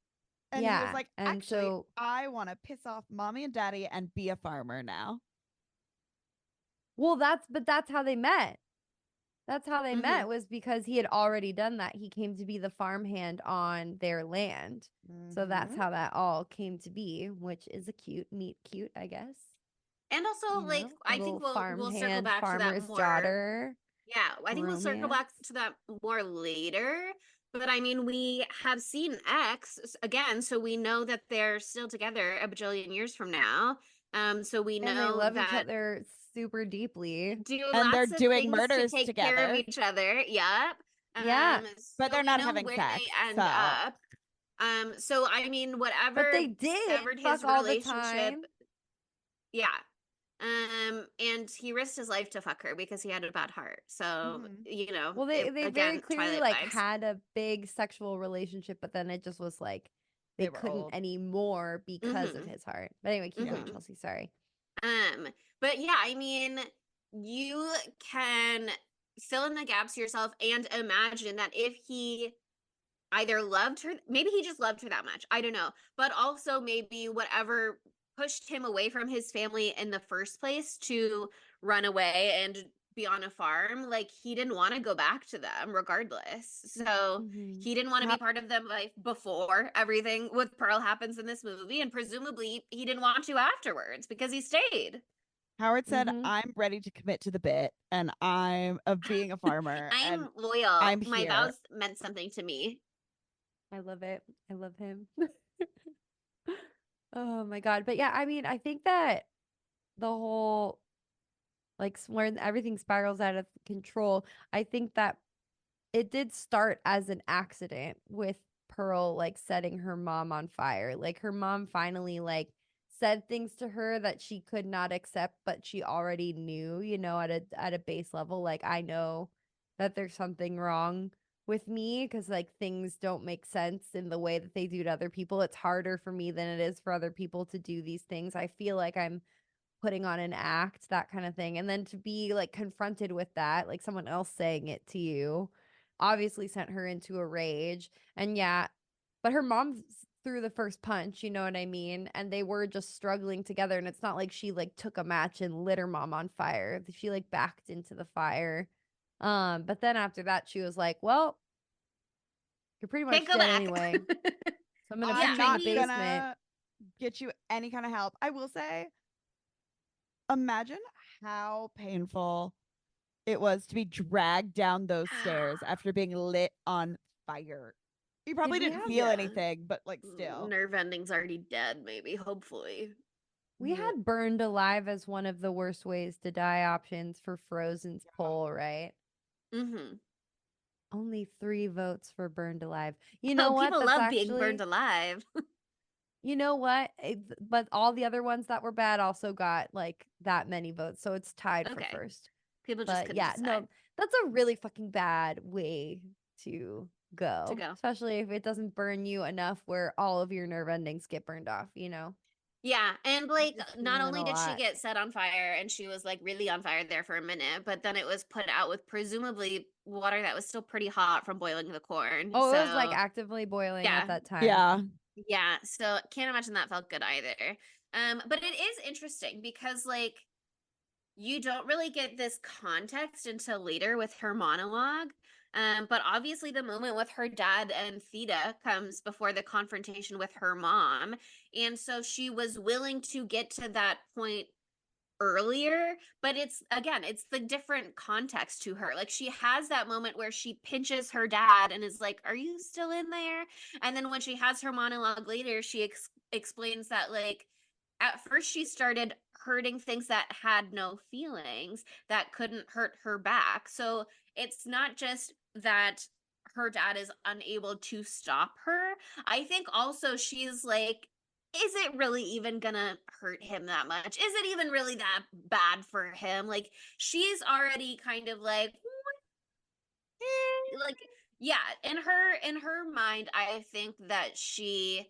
And he was Yeah, like, and actually, so I want to piss off mommy and daddy and be a farmer now. well, that's how they met. That's how they met Mhm. was because he had already done that. He came to be the farmhand on their land. So that's Mhm. how that all came to be, which is a meet cute, I guess. And also, You like, know, a I think little we'll circle farmhand, back to that farmer's more. daughter Yeah, I think we'll circle back romance. to that more later. But I mean, we have seen again, so we know that they're still together a bajillion years from now. So we And they know love each that other super deeply. do And they're lots of doing things to murders take care of together, each other. Yep. Yeah, but So they're we not know having where sex. they end So up. So I mean, but whatever they did severed fuck his all the relationship, time. yeah. And he risked his life to fuck her because he had a bad heart. So, Mhm. you know, Well, they very again, clearly Twilight like vibes. had a big sexual relationship, but then it just was like they They were couldn't old. anymore because of Mm-hmm. his heart. But anyway, keep going, Yeah. Chelsea. Sorry. But yeah, I mean, you can fill in the gaps yourself and imagine that if he either loved her, maybe he just loved her that much. I don't know. But also maybe whatever pushed him away from his family in the first place to run away and be on a farm, like he didn't want to go back to them regardless. So Mm-hmm. he didn't want to be Hap- part of them life before everything with Pearl happens in this movie, and presumably he didn't want to afterwards because he stayed. Howard said, Mm-hmm. I'm ready to commit to the bit and I'm of being a farmer and I'm loyal. I'm My here. vows meant something to me. I love it. I love him. Oh my God. But yeah, I mean, I think that the whole like when everything spirals out of control, I think that it did start as an accident with Pearl like setting her mom on fire. Like her mom finally like said things to her that she could not accept, but she already knew, you know, at a base level. Like I know that there's something wrong with me because like things don't make sense in the way that they do to other people. It's harder for me than it is for other people to do these things. I feel like I'm putting on an act, that kind of thing. And then to be like confronted with that, like someone else saying it to you, obviously sent her into a rage. And yeah, but her mom threw the first punch, you know what I mean? And they were just struggling together. And it's not like she like took a match and lit her mom on fire. She like backed into the fire. But then after that, she was like, well, you're pretty Can't much go dead back. anyway. So I'm gonna Yeah, I'm put you in I the not mean, basement. gonna get you any kind of help. I will say, imagine how painful it was to be dragged down those stairs after being lit on fire. You probably Did we didn't have feel yeah. anything, but like still. Nerve ending's already dead, maybe, hopefully. We Yeah. had burned alive as one of the worst ways to die options for Frozen's poll, right? Mm-hmm. Only 3 votes for burned alive. You know Oh, what? people That's love being burned actually, alive. you know what? But all the other ones that were bad also got like that many votes. So it's tied for Okay. first. People just But couldn't yeah, decide no, that's a really fucking bad way to to go, go. especially if it doesn't burn you enough where all of your nerve endings get burned off, you know? Yeah, and You're like just not feeling only a did she lot. get set on fire and she was like really on fire there for a minute, but then it was put out with presumably water that was still pretty hot from boiling the corn. Oh, it was like So, actively boiling at yeah. that time. Yeah. Yeah, so can't imagine that felt good either. But it is interesting because like you don't really get this context until later with her monologue. But obviously the moment with her dad and Theta comes before the confrontation with her mom. And so she was willing to get to that point earlier, but it's again, it's the different context to her. Like she has that moment where she pinches her dad and is like, "Are you still in there?" And then when she has her monologue later, she explains that like at first she started hurting things that had no feelings, that couldn't hurt her back. So it's not just that her dad is unable to stop her. I think also she's like, is it really even gonna hurt him that much? Is it even really that bad for him? Like, she's already kind of like, like, yeah, in her mind, I think that she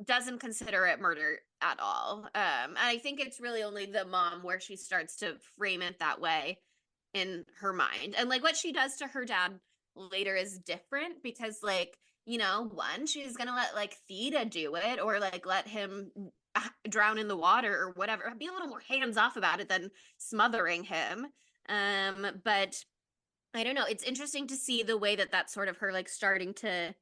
doesn't consider it murder at all. And I think it's really only the mom where she starts to frame it that way in her mind. And like what she does to her dad later is different because, like, you know, one, she's gonna let like Theda do it, or like let him drown in the water or whatever. Be a little more hands off about it than smothering him. But I don't know. It's interesting to see the way that that's sort of her like starting to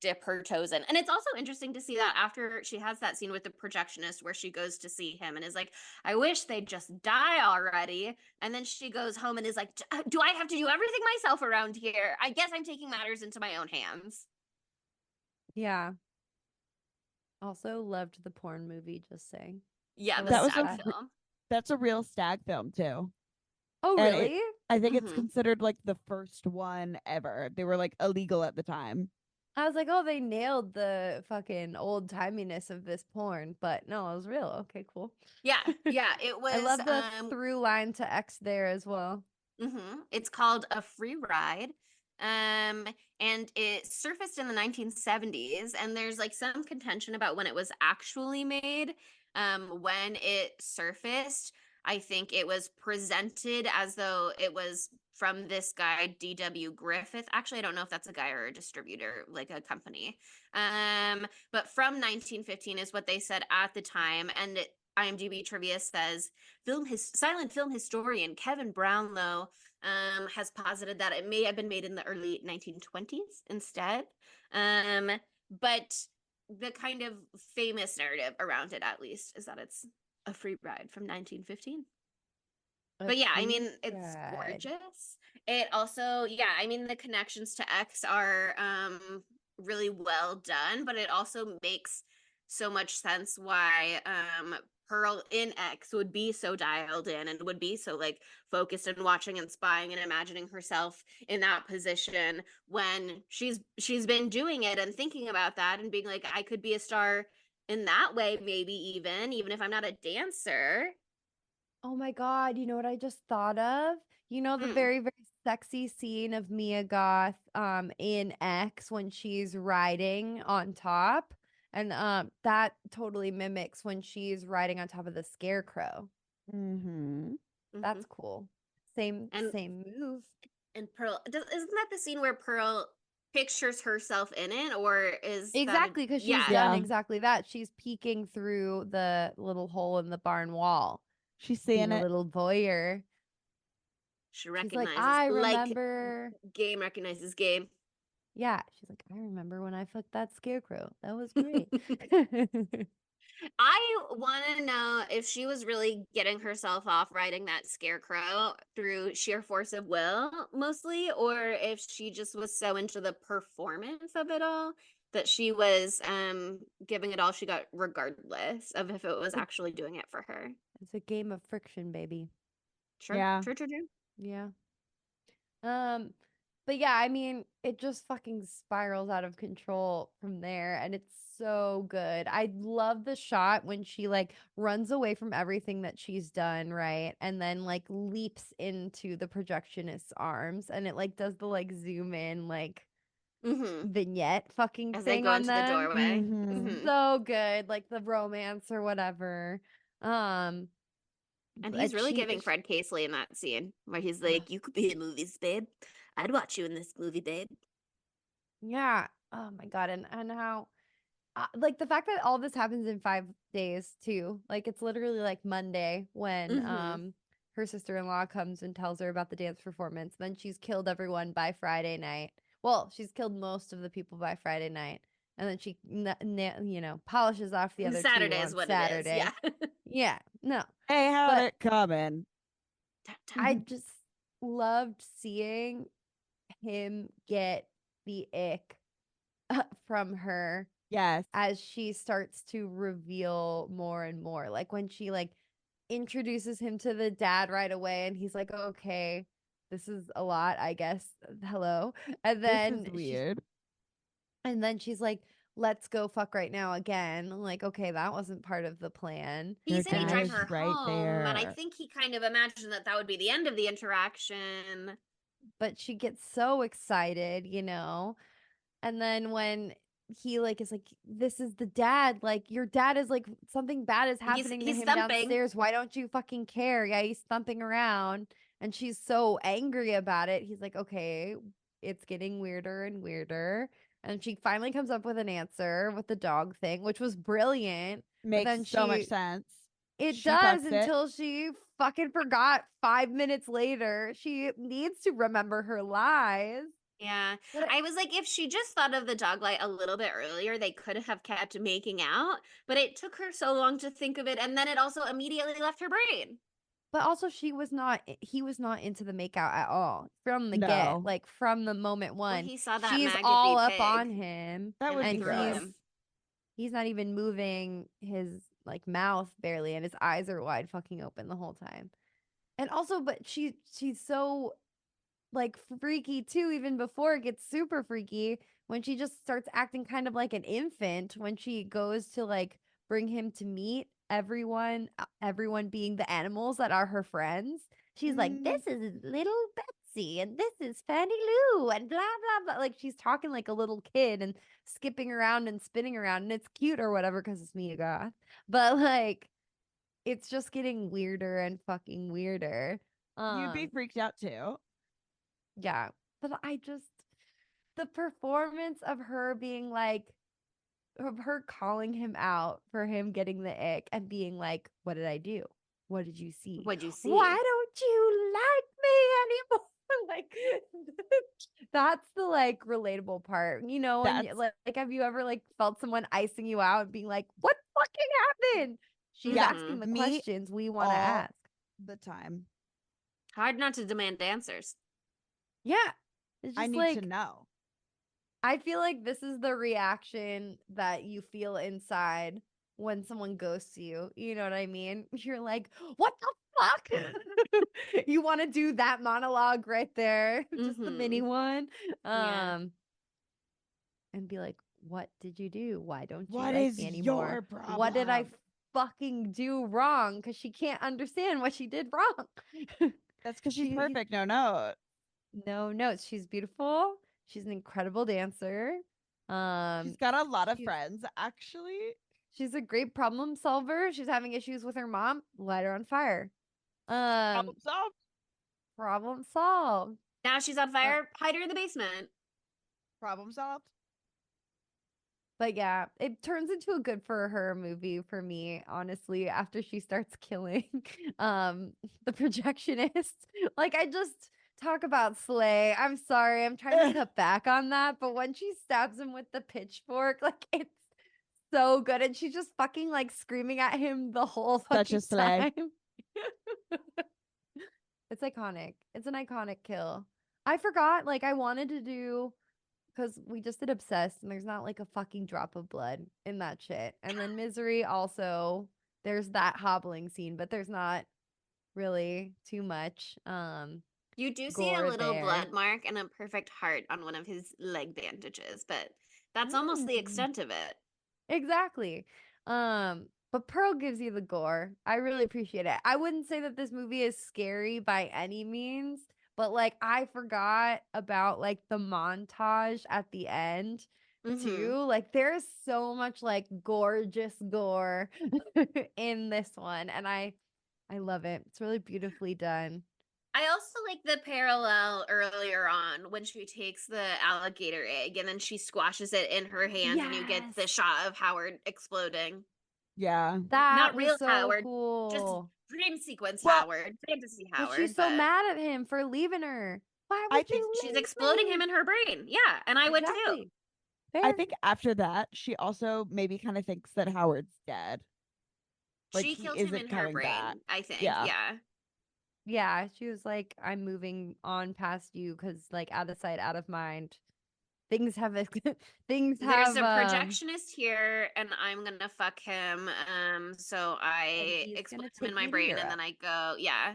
dip her toes in. And it's also interesting to see that after she has that scene with the projectionist where she goes to see him and is like, I wish they'd just die already. And then she goes home and is like, do I have to do everything myself around here? I guess I'm taking matters into my own hands. Yeah. Also loved the porn movie, just saying. Yeah, I the That was stag a film. That's a real stag film too. Oh, And really? I think it's Mhm. considered like the first one ever. They were like illegal at the time. I was like, oh, they nailed the fucking old timiness of this porn, but no, it was real. Okay, cool. Yeah, yeah, it was I love the through line to X there as well. It's called A Free Ride. And it surfaced in the 1970s, and there's like some contention about when it was actually made. When it surfaced, I think it was presented as though it was from this guy, D.W. Griffith. Actually, I don't know if that's a guy or a distributor, like a company. But from 1915 is what they said at the time, and IMDb trivia says silent film historian Kevin Brownlow has posited that it may have been made in the early 1920s instead. But the kind of famous narrative around it, at least, is that it's a free ride from 1915. But yeah, I mean, it's gorgeous. It also, yeah, I mean, the connections to X are really well done, but it also makes so much sense why Pearl in X would be so dialed in and would be so like focused and watching and spying and imagining herself in that position when she's been doing it and thinking about that and being like, I could be a star in that way, maybe even if I'm not a dancer. Oh my God, you know what I just thought of? You know, the very, very sexy scene of Mia Goth in X when she's riding on top. And that totally mimics when she's riding on top of the scarecrow. Mm-hmm. That's cool. Same And move. And Pearl, isn't that the scene where Pearl pictures herself in it, or is Exactly, because she's yeah? done Yeah. exactly that. She's peeking through the little hole in the barn wall, She's being seeing a it. little voyeur. She She's like, recognizes I like remember. game recognizes game. Yeah, she's like, I remember when I fucked that scarecrow. That was great. I want to know if she was really getting herself off riding that scarecrow through sheer force of will, mostly, or if she just was so into the performance of it all that she was giving it all she got, regardless of if it was actually doing it for her. It's a game of friction, baby. Sure, Yeah. true. Yeah. But yeah, I mean, it just fucking spirals out of control from there, and it's so good. I love the shot when she like runs away from everything that she's done, right? And then like leaps into the projectionist's arms, and it like does the like zoom in like vignette fucking As they thing go on into the them. doorway. Mm-hmm. So good, like the romance or whatever. And he's But really giving Fred Casely in that scene where he's like, you could be in movies, babe. I'd watch you in this movie, babe. yeah. Oh my God. And how, like the fact that all this happens in 5 days too. Like it's literally like Monday when her sister-in-law comes and tells her about the dance performance. Then she's killed everyone by Friday night. Well, she's killed most of the people by Friday night. And then she, polishes off the other Saturday two is on what Saturday. it is. Yeah. Yeah. No. Hey, had But it coming. I just loved seeing him get the ick from her Yes. as she starts to reveal more and more. Like when she like introduces him to the dad right away and he's like, okay, this is a lot, I guess. Hello. And This then is weird. she's like, let's go fuck right now again. I'm like, okay, that wasn't part of the plan. He Your said he'd dad drive is her right home, and I there. think he kind of imagined that that would be the end of the interaction. But she gets so excited, you know. And then when he like is like, this is the dad, like your dad is like something bad is happening to He's him thumping. downstairs. Why don't you fucking care? Yeah, he's thumping around. And she's so angry about it. He's like, okay, it's getting weirder and weirder. And she finally comes up with an answer with the dog thing, which was brilliant. But Makes then so much sense. it She does fucks it. until she fucking forgot 5 minutes later. She needs to remember her lies. Yeah. But I was like, if she just thought of the dog light a little bit earlier, they could have kept making out, but it took her so long to think of it, and then it also immediately left her brain. But also he was not into the makeout at all from the get, No. like from the moment Well, one. he saw that She's maggot all be up pig, on him That would and be and threw gross. him. he's not even moving his like mouth barely and his eyes are wide fucking open the whole time. And also but she's so like freaky too even before it gets super freaky when she just starts acting kind of like an infant when she goes to like bring him to meet everyone being the animals that are her friends. She's like, Mm, this is little Betsy and this is Fanny Lou and blah blah blah, like she's talking like a little kid and skipping around and spinning around and it's cute or whatever because it's Mia Goth, but like it's just getting weirder and fucking weirder. you'd be freaked out too. Yeah. But the performance of her being like, of her calling him out for him getting the ick and being like, what did I do? What did you see? What'd you see? Why don't you like me anymore? Like, that's the like relatable part, you know? And That's like, have you ever like felt someone icing you out and being like, what fucking happened? She's yeah. asking the Me questions we want to all ask. the time. Hard not to demand answers. Yeah. It's I just need to like, know. I feel like this is the reaction that you feel inside when someone ghosts you. You know what I mean? You're like, what the fuck? You want to do that monologue right there, just the mini Mhm. one. Yeah. And be like, what did you do? Why don't you What like is me anymore? your What did I problem? fucking do wrong? Because she can't understand what she did wrong. That's because she's He's perfect. No. no notes. She's beautiful. She's an incredible dancer. She's got a lot of She's friends, actually. she's a great problem solver. She's having issues with her mom. Light her on fire. Problem solved. Problem solved. Now she's on fire. Hide her in the basement. Problem solved. But yeah, it turns into a good for her movie for me, honestly, after she starts killing the projectionist. Like I just talk about Slay. I'm sorry, I'm trying to cut back on that, but when she stabs him with the pitchfork, like it's so good. And she's just fucking like screaming at him the whole Such fucking a slay. time. It's iconic. It's an iconic kill. I forgot, like I wanted to do because we just did Obsessed and there's not like a fucking drop of blood in that shit. And then Misery also, there's that hobbling scene, but there's not really too much You do see a gore little there. blood mark and a perfect heart on one of his leg bandages, but that's almost the Mm. extent of it. Exactly. But Pearl gives you the gore. I really appreciate it. I wouldn't say that this movie is scary by any means, but like I forgot about like the montage at the end too. Mhm. Like there's so much like gorgeous gore in this one and I love it. It's really beautifully done. I also like the parallel earlier on when she takes the alligator egg and then she squashes it in her hand and you get the Yes. shot of Howard exploding. Yeah. That Not was real so Howard, just cool. dream sequence Well, Howard, fantasy But she's Howard, so but mad at him for leaving her. Why I would think you she's leave exploding him me? in her brain. Yeah, and I would too. Exactly. I Fair. think after that, she also maybe kind of thinks that Howard's dead. Like She he killed him isn't in her coming back. brain, I think. Yeah. Yeah. Yeah, she was like, I'm moving on past you because, like, out of sight, out of mind. things have things There's have a projectionist here, and I'm gonna fuck him. So I he's explode gonna him in take my me to brain, and Europe. then I go, yeah.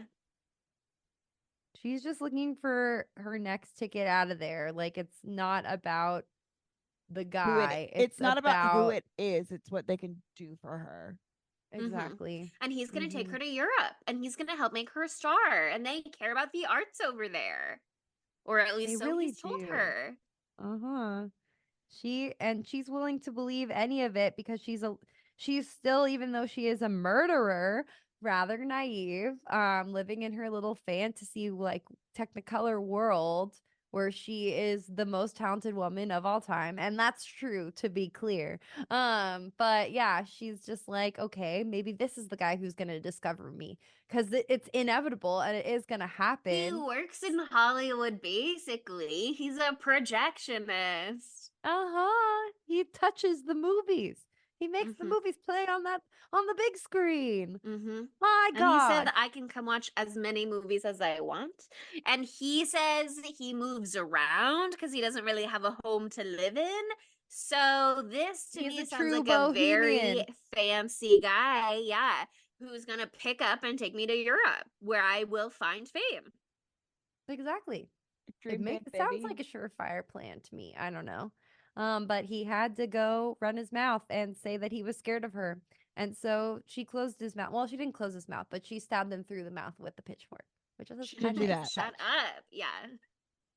She's just looking for her next ticket out of there. Like it's not about the Who guy. it's not about who about it is, it's what they can do for her. exactly. And he's gonna take Mhm. her to Europe, and he's gonna help make her a star, and they care about the arts over there, or at They least so really he's told do. her. Uh-huh. She's willing to believe any of it because she's still, even though she is a murderer, rather naive, living in her little fantasy like technicolor world where she is the most talented woman of all time, and that's true, to be clear. But yeah, she's just like, okay, maybe this is the guy who's gonna discover me because it's inevitable and it is gonna He happen. works in Hollywood, basically. He's a projectionist. Uh-huh. He touches the movies. He makes the Mm-hmm. movies play on the big screen. Mm-hmm. My And he said God. that I can come watch as many movies as I want. And he says he moves around because he doesn't really have a home to live in. So this to He's a me sounds true like a very bohemian. fancy guy, yeah, who's gonna pick up and take me to Europe, where I will find fame. Exactly. Dream big, It sounds baby. like a surefire plan to me. I don't know. But he had to go run his mouth and say that he was scared of her. And so she closed his mouth. Well, she didn't close his mouth, but she stabbed him through the mouth with the pitchfork, which was She a did do nice that. shut touch. up. Yeah.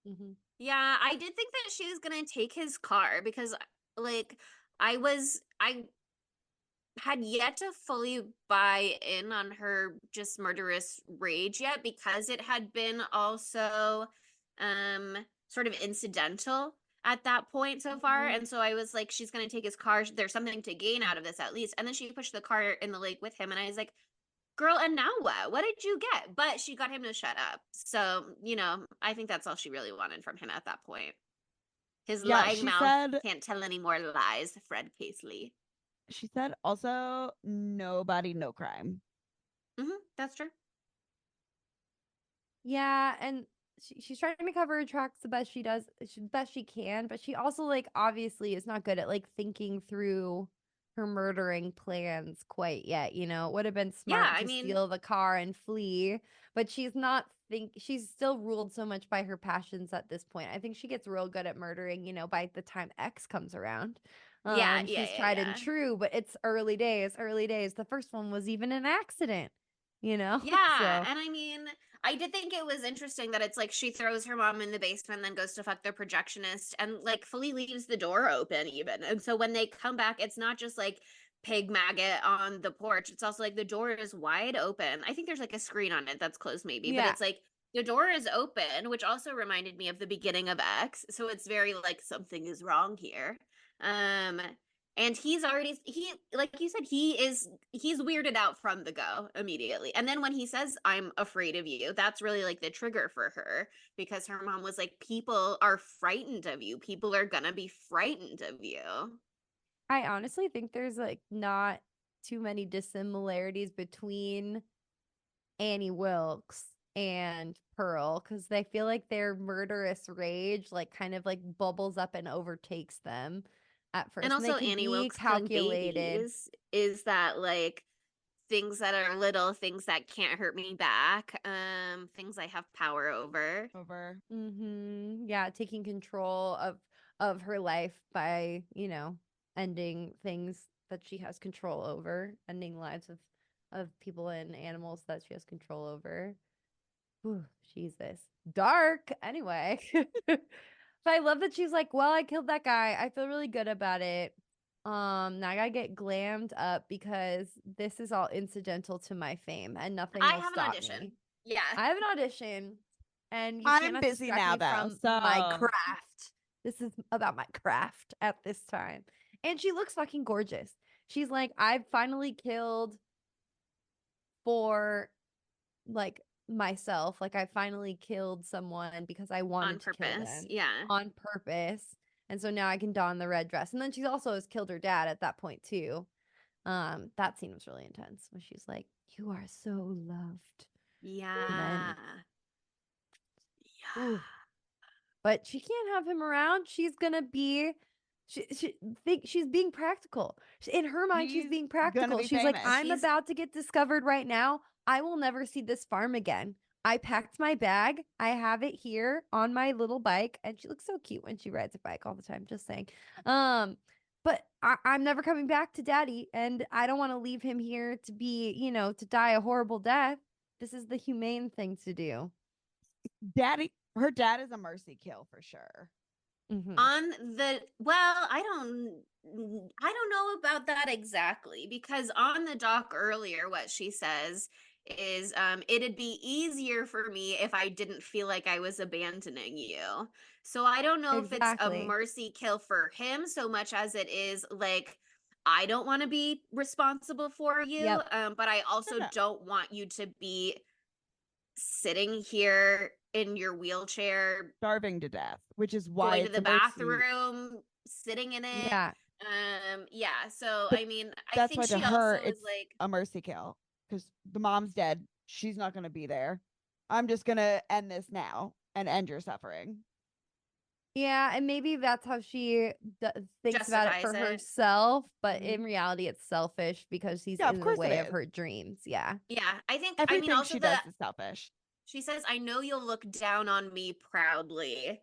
Mm-hmm. Yeah, I did think that she was gonna take his car because like I had yet to fully buy in on her just murderous rage yet because it had been also sort of incidental at that point so far. Mhm. And so I was like, she's gonna take his car, there's something to gain out of this at least. And then she pushed the car in the lake with him, and I was like, girl, and now what did you get? But she got him to shut up. So I think that's all she really wanted from him at that point. His Yeah, lying mouth can't tell any more lies, Fred Paisley. she said also nobody, no crime. That's true. Yeah, and she's trying to cover her tracks the best she does, best she can, but she also like obviously is not good at like thinking through her murdering plans quite yet. It would have been Yeah, smart I to mean, steal the car and flee, but she's still ruled so much by her passions at this point. I think she gets real good at murdering, by the time X comes around. yeah, She's tried and yeah. true, but it's early days, early days. The first one was even an accident, Yeah, so and I mean, I did think it was interesting that it's like she throws her mom in the basement, then goes to fuck the projectionist, and like fully leaves the door open even. And so when they come back, it's not just like pig maggot on the porch. It's also like the door is wide open. I think there's like a screen on it that's closed maybe, but yeah. it's like the door is open, which also reminded me of the beginning of X. So it's very like something is wrong here. Um and he's already he like you said he's weirded out from the go immediately. And then when he says I'm afraid of you, that's really like the trigger for her because her mom was like, people are frightened of you, people are gonna be frightened of you. I honestly think there's like not too many dissimilarities between Annie Wilkes and Pearl because they feel like their murderous rage like kind of like bubbles up and overtakes them at And first. And they also can Annie be Wilkes killing calculated. babies is that like things that are little, things that can't hurt me back, things I have power over. Over. Yeah, taking control of her life by, ending things that she has control over, ending lives of people and animals that she has control over. Whew, Jesus. Dark. Anyway. But I love that she's like, well, I killed that guy. I feel really good about it. Now I gotta get glammed up because this is all incidental to my fame and nothing I will have an stop audition. me. Yeah. I have an audition and you I'm cannot busy distract now me though, from my so craft. This is about my craft at this time. And she looks fucking gorgeous. She's like, I've finally killed for like myself. Like I finally killed someone because I wanted On to kill purpose. them Yeah. on purpose. And so now I can don the red dress. And then she also has killed her dad at that point too. That scene was really intense when she's like, "You are so loved." Yeah. And then, Yeah. ooh. but she can't have him around. She's gonna be. She's being practical. In her mind, she's She's being gonna practical. be She's like, famous. I'm She's- about to get discovered right now. I will never see this farm again. I packed my bag. I have it here on my little bike, and she looks so cute when she rides a bike all the time. Just saying. But I'm never coming back to Daddy, and I don't want to leave him here to be, to die a horrible death. This is the humane thing to do. Her dad is a mercy kill for sure. Mhm. On the I don't know about that exactly, because on the doc earlier what she says is it'd be easier for me if I didn't feel like I was abandoning you. So I don't know if it's a Exactly. mercy kill for him so much as it is like, I don't want to be responsible for you, Yep. but I also Yeah. don't want you to be sitting here in your wheelchair, Starving to death, which is why going to it's the a mercy. bathroom, sitting in it. Yeah. Yeah. So But I mean, I That's think why to she her also is it's like, a mercy kill because the mom's dead. She's not going to be there. I'm just going to end this now and end your suffering. Yeah, and maybe that's how she thinks about it for Justifies it. herself, but Mhm. in reality, it's selfish because he's Yeah, of in the course it way of is. her dreams. Yeah. Yeah. I think, I mean, Everything also she does is selfish. she says, I know you'll look down on me proudly.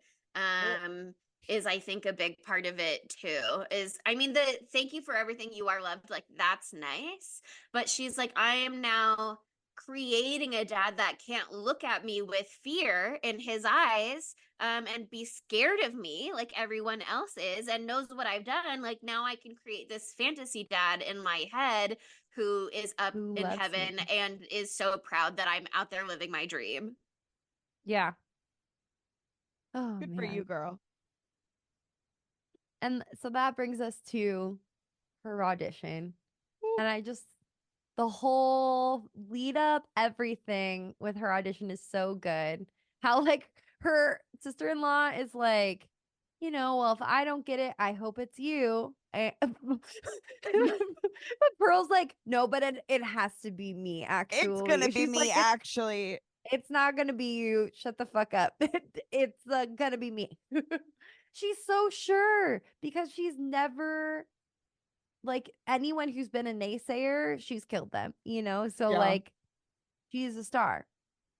Is I think a big part of it too. Is, I mean, the thank you for everything, you are loved, like that's nice. But she's like, I am now creating a dad that can't look at me with fear in his eyes and be scared of me like everyone else is, and knows what I've done. Like now I can create this fantasy dad in my head who is up Who in loves heaven me. and is so proud that I'm out there living my dream. Yeah. Oh, Good man. for you, girl. And so that brings us to her audition. And the whole lead up, everything with her audition is so good. How, like, her sister in law is like, well, if I don't get it, I hope it's you. But Pearl's like, no, but it has to be me, actually. It's going to be She's me, like, actually. it's not gonna be you. Shut the fuck up. It's gonna be me. She's so sure because she's never like anyone who's been a naysayer, she's killed them, So Yeah. like she's a star.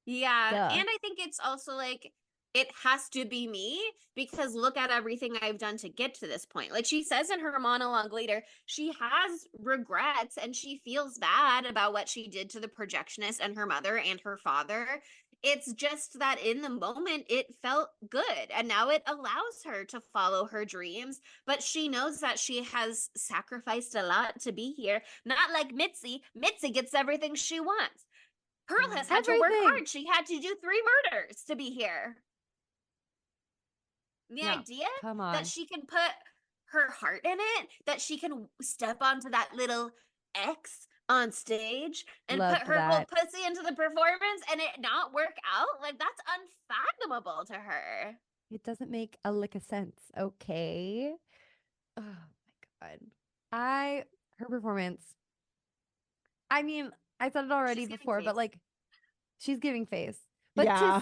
Yeah. Duh. And I think it's also like, it has to be me because look at everything I've done to get to this point. Like she says in her monologue later, she has regrets and she feels bad about what she did to the projectionist and her mother and her father. It's just that in the moment it felt good and now it allows her to follow her dreams, but she knows that she has sacrificed a lot to be here. Not like Mitzi. Mitzi gets everything she wants. Pearl has had to work Everything. hard. She had to do 3 murders to be here. The Yeah, idea come that on. she can put her heart in it, that she can step onto that little X on stage and Loved put her whole that. pussy into the performance and it not work out, like that's unfathomable to her. It doesn't make a lick of sense. Okay. Oh my god. Her performance. I mean, I said it already She's giving before, but face. like she's giving face. But Yeah.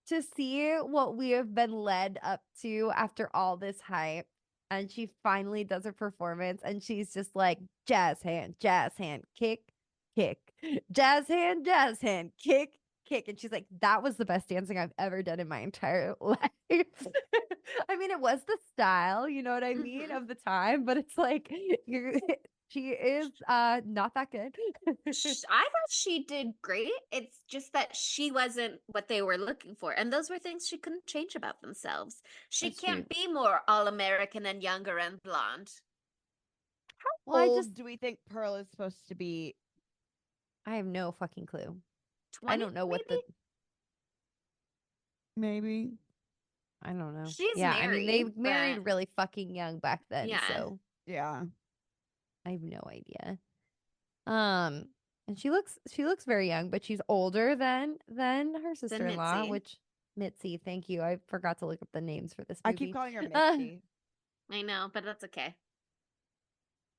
to see what we have been led up to after all this hype, and she finally does her performance and she's just like jazz hand, kick, kick, jazz hand, kick, kick. And she's like, that was the best dancing I've ever done in my entire life. I mean, it was the style, you know what I mean, Mhm. of the time, but it's like she is not that good. I thought she did great. It's just that she wasn't what they were looking for. And those were things she couldn't change about themselves. She That's can't true. be more all-American and younger and blonde. Well, Old do we think Pearl is supposed to be? I have no fucking clue. 20, I don't know what maybe? Maybe. I don't know. She's Yeah, I mean they married, married but really fucking young back then, yeah. so Yeah. I have no idea. And she looks very young, but she's older than her sister-in-law, Mitzi. which Mitzi, thank you. I forgot to look up the names for this I movie. keep calling her Misty. I know, but that's okay.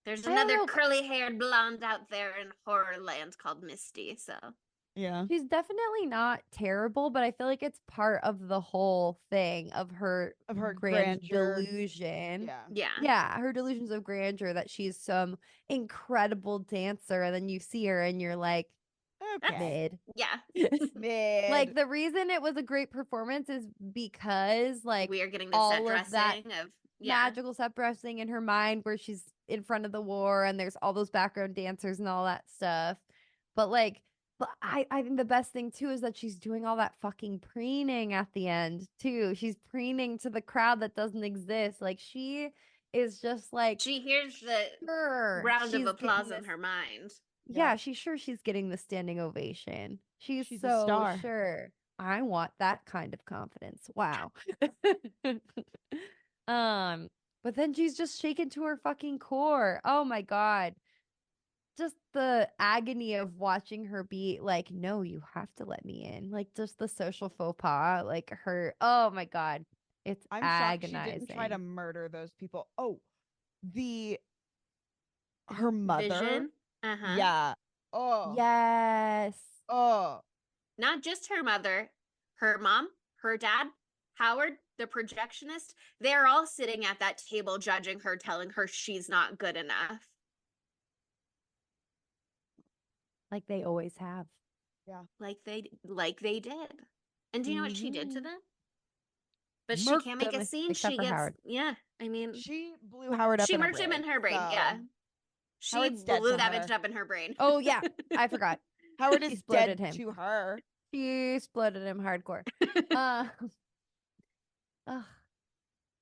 There's I don't another know. curly-haired blonde out there in horror land called Misty, so Yeah. She's definitely not terrible, but I feel like it's part of the whole thing of her Of her grand grandeur. delusion. Yeah. Yeah. Yeah, her delusions of grandeur that she's some incredible dancer, and then you see her and you're like, Okay. mid. Yeah. Mid. Like the reason it was a great performance is because like We are getting the set all of that dressing of yeah. magical set dressing in her mind where she's in front of the war and there's all those background dancers and all that stuff. But like I think the best thing too is that she's doing all that fucking preening at the end too. She's preening to the crowd that doesn't exist. Like she is just like She hears the sure round of she's applause getting in this. her mind. Yeah, she's sure she's getting the standing ovation. She's She's a so star. sure. I want that kind of confidence. Wow. But then she's just shaken to her fucking core. Oh my god. Just the agony of watching her be like, no, you have to let me in. Like just the social faux pas, like her. Oh my god. It's I'm shocked she didn't try to agonizing. murder those people. Oh, her mother. Vision. Uh-huh. Yeah. Oh. Yes. Oh. Not just her mother, her mom, her dad, Howard, the projectionist, they're all sitting at that table judging her, telling her she's not good enough. Like they always have. Like they did. And do you know what she did to Mhm. them? But she Murked can't make a them, scene. except She for gets Howard. yeah, I mean She blew Howard up she in a murked him in rig, her brain. so Yeah. She Howard's dead blew to that her. bitch up in her brain. Oh yeah, I forgot. Howard She is exploded dead him. to her. She exploded him hardcore. Uh, ugh.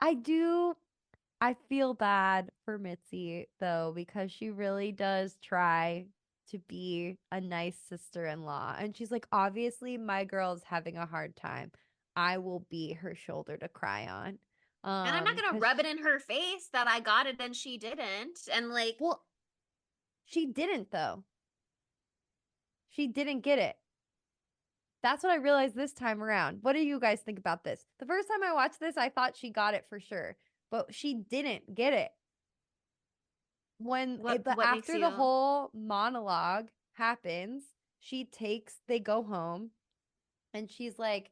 I feel bad for Mitzi though, because she really does try to be a nice sister-in-law. And she's like, obviously my girl's having a hard time. I will be her shoulder to cry on. And I'm not gonna 'Cause rub it in her face that I got it and she didn't. And like well, she didn't though. She didn't get it. That's what I realized this time around. What do you guys think about this? The first time I watched this, I thought she got it for sure, but she didn't get it. But what makes after the you whole monologue happens, they go home and she's like,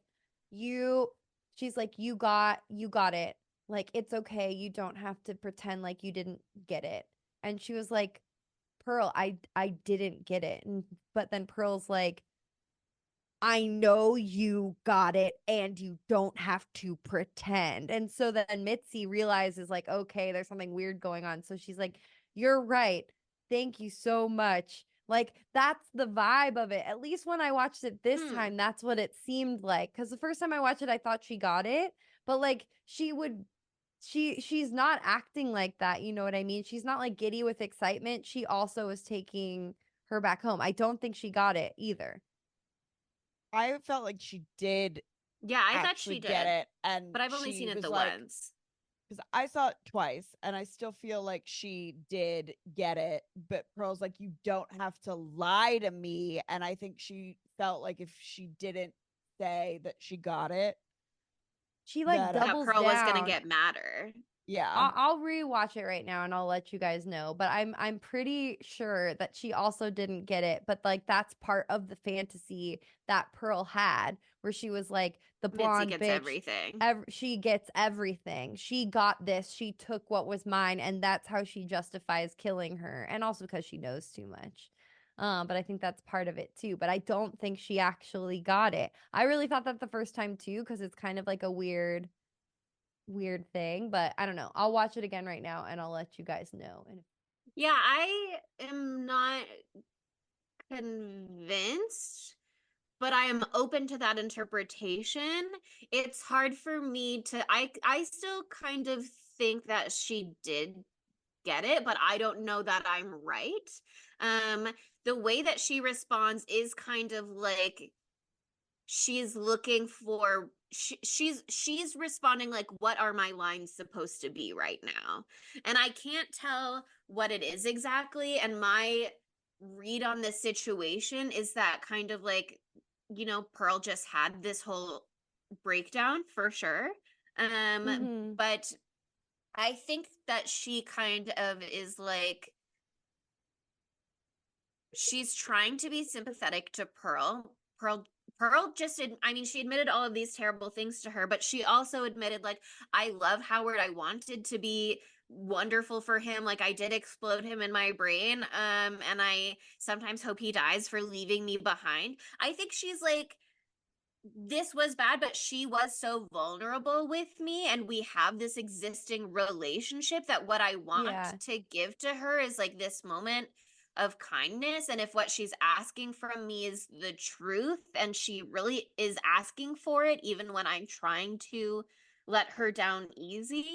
you got it. Like, it's okay. You don't have to pretend like you didn't get it. And she was like, Pearl, I didn't get it. But then Pearl's like, I know you got it and you don't have to pretend. And so then Mitzi realizes, like, okay, there's something weird going on. So she's like, you're right. Thank you so much. Like, that's the vibe of it. At least when I watched it this time, that's what it seemed like. Because the first time I watched it, I thought she got it. But like, she's not acting like that. You know what I mean? She's not like giddy with excitement. She also is taking her back home. I don't think she got it either. I felt like she did Yeah, I thought actually she did. get it, and But I've only she seen it was the like, once. because I saw it twice, and I still feel like she did get it. But Pearl's like, you don't have to lie to me, and I think she felt like if she didn't say that she got it, She like that That doubles Pearl was gonna down. get madder. yeah, I'll rewatch it right now and I'll let you guys know. But I'm pretty sure that she also didn't get it. But like that's part of the fantasy that Pearl had, where she was like the Mitzi blonde gets bitch. everything. She gets everything. She got this. She took what was mine, and that's how she justifies killing her. And also because she knows too much. But I think that's part of it too. But I don't think she actually got it. I really thought that the first time too, because it's kind of like a weird thing, but I don't know. I'll watch it again right now and I'll let you guys know. Yeah, I am not convinced, but I am open to that interpretation. It's hard for me to I still kind of think that she did get it, but I don't know that I'm right. The way that she responds is kind of like she's looking for she's responding like, what are my lines supposed to be right now? And I can't tell what it is exactly, and my read on this situation is that kind of like, Pearl just had this whole breakdown for sure. Mhm. But I think that she kind of is like, she's trying to be sympathetic to Pearl, Pearl just I mean, she admitted all of these terrible things to her, but she also admitted, like, I love Howard. I wanted to be wonderful for him. Like, I did explode him in my brain. And I sometimes hope he dies for leaving me behind. I think she's like, this was bad, but she was so vulnerable with me, and we have this existing relationship that what I want Yeah. to give to her is like this moment of kindness. And if what she's asking from me is the truth, and she really is asking for it, even when I'm trying to let her down easy,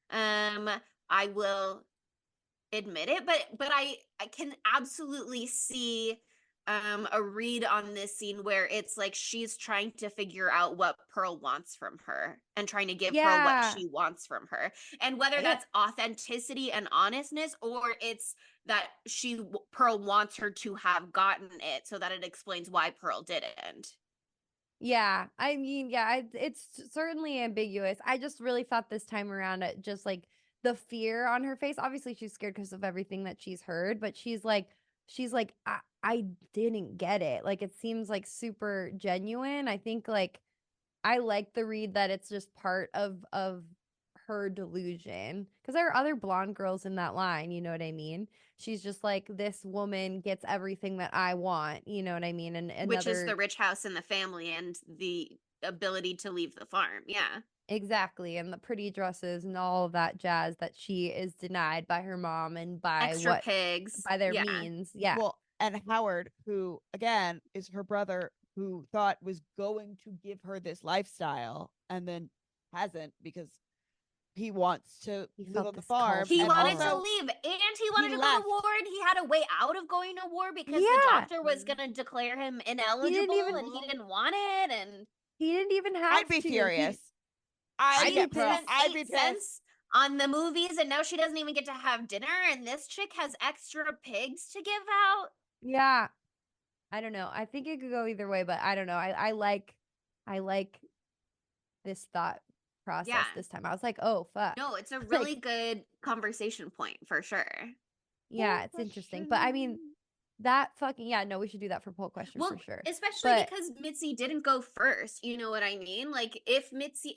I will admit it. But I can absolutely see a read on this scene where it's like she's trying to figure out what Pearl wants from her and trying to give Pearl what Yeah. she wants from her, and whether Yeah. that's authenticity and honestness, or it's that Pearl wants her to have gotten it so that it explains why Pearl didn't. Yeah, I mean, yeah, it's certainly ambiguous. I just really thought this time around, just like the fear on her face. Obviously, she's scared because of everything that she's heard, but she's like, I didn't get it. Like, it seems like super genuine. I think like I like the read that it's just part of her delusion, because there are other blonde girls in that line. You know what I mean? She's just like, this woman gets everything that I want. You know what I mean? And Which is the another. rich house in the family and the ability to leave the farm. Yeah. Exactly, and the pretty dresses and all of that jazz that she is denied by her mom and Extra pigs. by their Yeah. means. Yeah. Well, and Howard, who again is her brother, who thought was going to give her this lifestyle and then hasn't, because he wants to He live felt on the this call farm. from He And wanted God. to also, leave, and he wanted to go left. to war, and he had a way out of going to war because the Yeah. doctor was going to declare him He didn't ineligible, even and he didn't want it. And have I'd be to. furious. I'd she be I'd spent pissed. I'd be 8 pissed. cents on the movies, and now she doesn't even get to have dinner, and this chick has extra pigs to give out. Yeah. I don't know. I think it could go either way, but I don't know. I like this thought process Yeah. this time. I was like, oh fuck. No, it's a Like, really good conversation point for sure. yeah, it's interesting. But I mean, that fucking, yeah, no, we should do that for poll question for sure. Especially But because Mitzi didn't go first. You know what I mean? Like, if Mitzi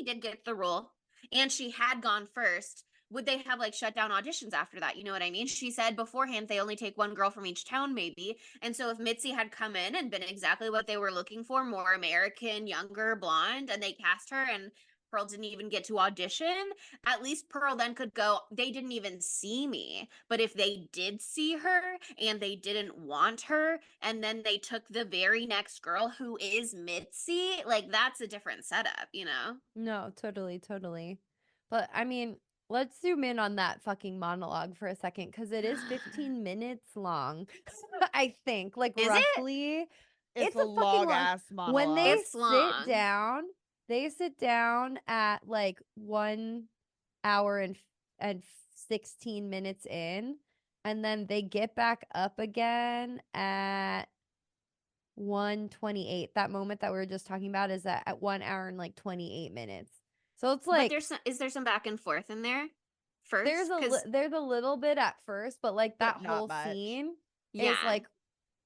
did get the role and she had gone first, would they have like shut down auditions after that? You know what I mean? She said beforehand they only take one girl from each town, maybe. And so if Mitzi had come in and been exactly what they were looking for, more American, younger, blonde, and they cast her, and Pearl didn't even get to audition, at least Pearl then could go, they didn't even see me. But if they did see her and they didn't want her, and then they took the very next girl who is Mitzi, like, that's a different setup, you know? no, totally, totally. But I mean, let's zoom in on that fucking monologue for a second, because it is 15 minutes long. I think, like, Is it? roughly. It's a fucking long long. ass When they monologue. It's long. they sit down at like 1 hour and 16 minutes in, and then they get back up again at 1:28. That moment that we were just talking about is at 1 hour and like 28 minutes. So it's But like is there some back and forth in there first? there's a little bit at first, but like But that not whole much. scene yeah.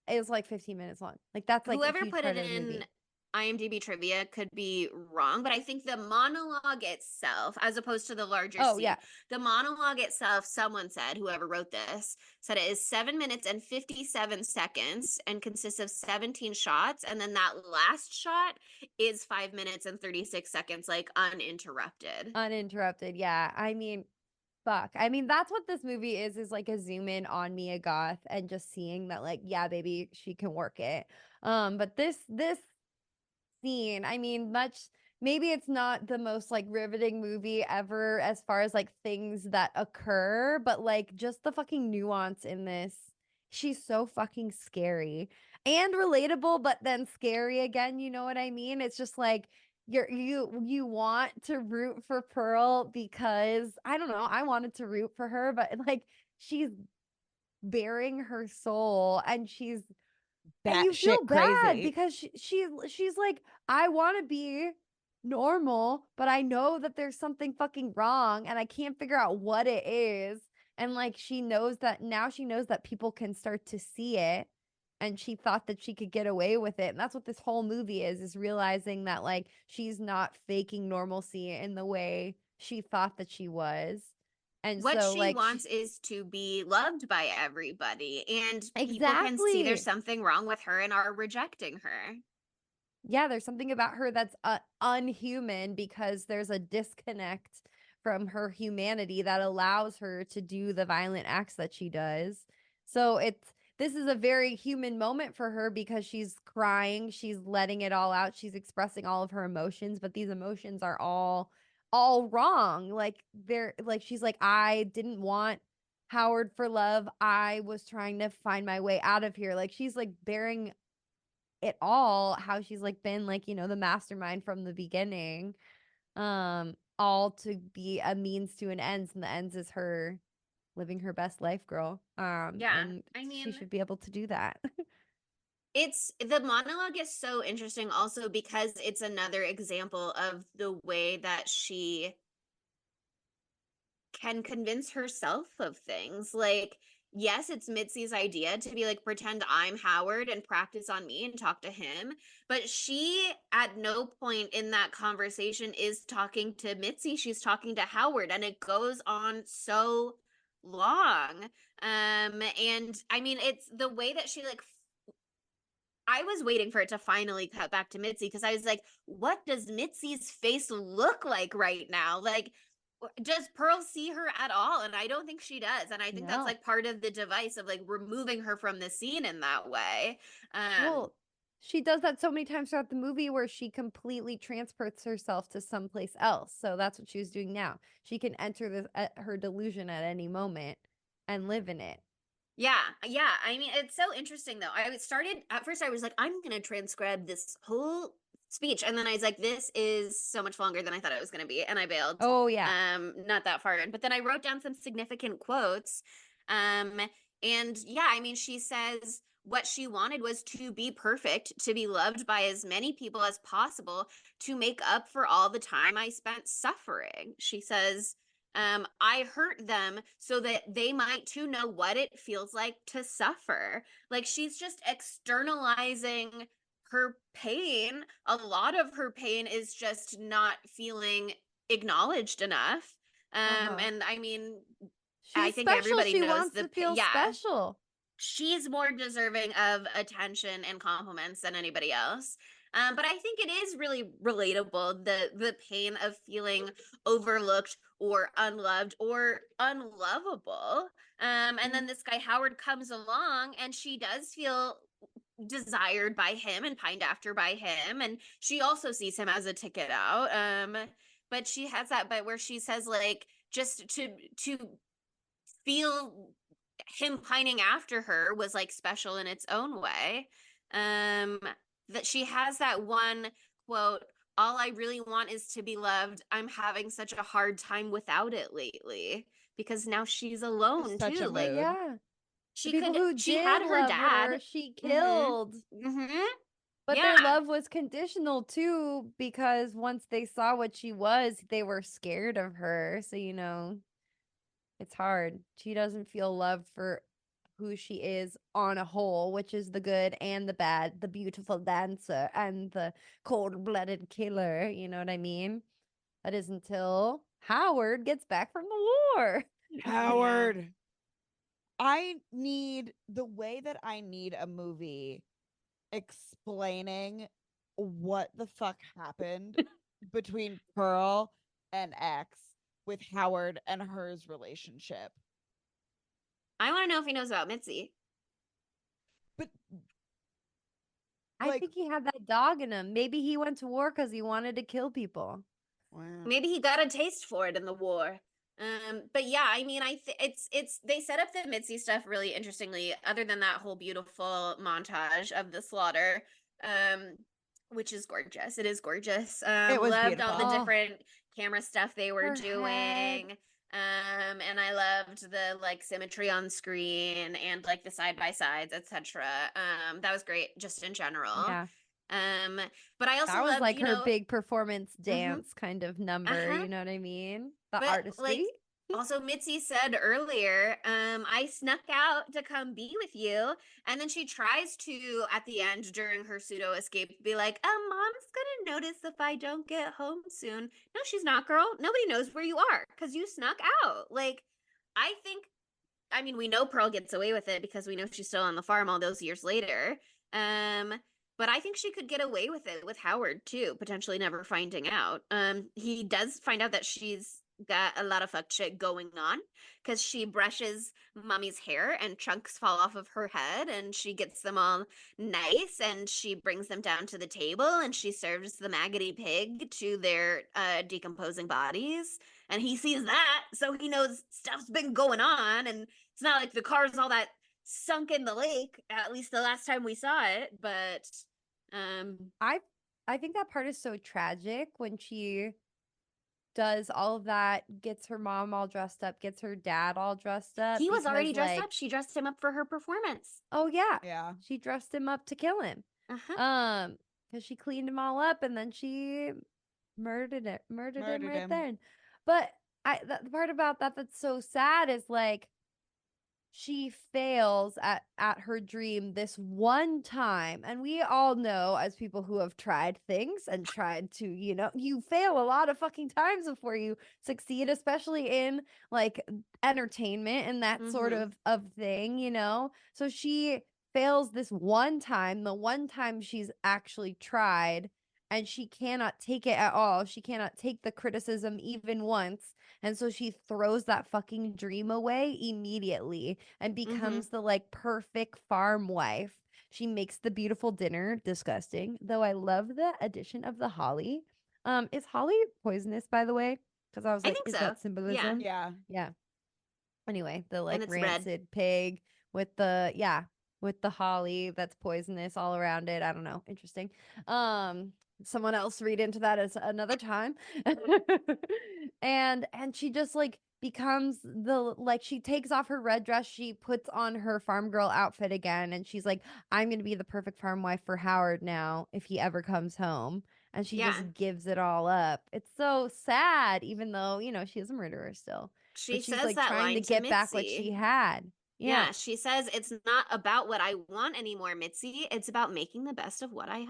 is like 15 minutes long. Like that's like a Whoever huge put part it of the in movie. IMDb trivia could be wrong, but I think the monologue itself, as opposed to the larger Oh, scene, yeah. the monologue itself, someone said, whoever wrote this, said it is 7 minutes and 57 seconds and consists of 17 shots. And then that last shot is 5 minutes and 36 seconds, like uninterrupted. Uninterrupted. Yeah. I mean, fuck. I mean, that's what this movie is like a zoom in on Mia Goth and just seeing that, like, yeah, baby, she can work it. But this scene, I mean, maybe it's not the most like riveting movie ever as far as like things that occur, but like just the fucking nuance in this. She's so fucking scary and relatable, but then scary again. You know what I mean? It's just like you want to root for Pearl because I don't know, I wanted to root for her, but like she's bearing her soul and and you feel bad because she's like, I want to be normal, but I know that there's something fucking wrong and I can't figure out what it is. And like she knows that now, she knows that people can start to see it. and she thought that she could get away with it. And that's what this whole movie is realizing that like she's not faking normalcy in the way she thought that she was. And What so she like wants is to be loved by everybody, and people can see there's exactly. something wrong with her and are rejecting her. Yeah, there's something about her that's unhuman because there's a disconnect from her humanity that allows her to do the violent acts that she does. So this is a very human moment for her because she's crying, she's letting it all out, she's expressing all of her emotions, but these emotions are all wrong. Like they're like she's like, I didn't want Howard for love. I was trying to find my way out of here. Like she's like bearing it all, how she's like been like, you know, the mastermind from the beginning, all to be a means to an ends, and the ends is her living her best life, girl. Yeah, And I she mean, should be able to do that. it's the monologue is so interesting also because it's another example of the way that she can convince herself of things. Like, yes, it's Mitzi's idea to be like, pretend I'm Howard and practice on me and talk to him. But she, at no point in that conversation, is talking to Mitzi. She's talking to Howard, and it goes on so long. And I mean, it's the way that she like I was waiting for it to finally cut back to Mitzi because I was like, what does Mitzi's face look like right now? Like, does Pearl see her at all? And I don't think she does. And I think that's No. like part of the device of like removing her from the scene in that way. Well, she does that so many times throughout the movie where she completely transports herself to someplace else. So that's what she was doing now. She can enter this her delusion at any moment and live in it. Yeah, yeah. I mean, it's so interesting though. I started at first, I was like, I'm gonna transcribe this whole speech, and then I was like, this is so much longer than I thought it was gonna be, and I bailed. Oh yeah. Not that far in, but then I wrote down some significant quotes. And yeah, I mean, she says what she wanted was to be perfect, to be loved by as many people as possible, to make up for all the time I spent suffering. She says, I hurt them so that they might too know what it feels like to suffer. Like she's just externalizing her pain. A lot of her pain is just not feeling acknowledged enough. And I mean, I She's think special. everybody She knows wants to feel yeah, special. she's more deserving of attention and compliments than anybody else. But I think it is really relatable, the pain of feeling overlooked or unloved or unlovable. And then this guy Howard comes along, and she does feel desired by him and pined after by him, and she also sees him as a ticket out. But she has that bit where she says like, just to feel him pining after her was like special in its own way. That she has that one quote, all I really want is to be loved. I'm having such a hard time without it lately, because now she's alone Such a too. Like mood. Yeah. The she people could, who she did had her love dad. her, she Mm-hmm. killed. Mm-hmm. But Yeah. their love was conditional too, because once they saw what she was, they were scared of her. So, you know, it's hard. She doesn't feel love for who she is on a whole, which is the good and the bad, the beautiful dancer and the cold-blooded killer. You know what I mean? That is until Howard gets back from the war. Howard. I need the way that I need a movie explaining what the fuck happened between Pearl and X with Howard and hers relationship. I want to know if he knows about Mitzi. But I like, think he had that dog in him. Maybe he went to war because he wanted to kill people. wow. Maybe he got a taste for it in the war. But yeah, I mean, it's they set up the Mitzi stuff really interestingly, other than that whole beautiful montage of the slaughter, which is gorgeous. It is gorgeous. It was Loved all the beautiful. different camera stuff they were Her doing. head. And I loved the like symmetry on screen and like the side by sides, etc. That was great just in general. Yeah. But I also That was loved, like you her know, big performance dance kind of number. uh-huh. You know what I mean? The But artistry. like Also, Mitzi said earlier, I snuck out to come be with you. And then she tries to, at the end, during her pseudo escape, be like, mom's gonna notice if I don't get home soon. No, she's not, girl. Nobody knows where you are because you snuck out. Like, I think, I mean, we know Pearl gets away with it because we know she's still on the farm all those years later. Um, but I think she could get away with it with Howard too, potentially never finding out. He does find out that she's got a lot of fuck shit going on because she brushes mommy's hair and chunks fall off of her head and she gets them all nice and she brings them down to the table and she serves the maggoty pig to their decomposing bodies and he sees that so he knows stuff's been going on and it's not like the car's all that sunk in the lake, at least the last time we saw it, but I think that part is so tragic when she does all of that, gets her mom all dressed up, gets her dad all dressed up. He was already because, dressed up. She dressed him up for her performance. Oh yeah. Yeah. She dressed him up to kill him. Uh-huh. Because she cleaned him all up and then she murdered him right him. then. But the part about that that's so sad is like she fails at her dream this one time, and we all know as people who have tried things and tried to, you fail a lot of fucking times before you succeed, especially in like entertainment and that sort of thing. So she fails this one time, the one time she's actually tried, and she cannot take it at all. She cannot take the criticism even once. And so she throws that fucking dream away immediately and becomes the like perfect farm wife. She makes the beautiful dinner, disgusting. Though I love the addition of the holly. Is holly poisonous, by the way? Because I was I like, think is so. that symbolism? Yeah. Yeah. Anyway, the like it's red. rancid pig with the holly that's poisonous all around it. I don't know. Interesting. Someone else read into that as another time. and she just like becomes she takes off her red dress, she puts on her farm girl outfit again, and she's like, I'm gonna be the perfect farm wife for Howard now if he ever comes home. And she just gives it all up. It's so sad, even though, she is a murderer still. She But she's says like that trying line to get back what she had. Yeah, she says it's not about what I want anymore, Mitzi. It's about making the best of what I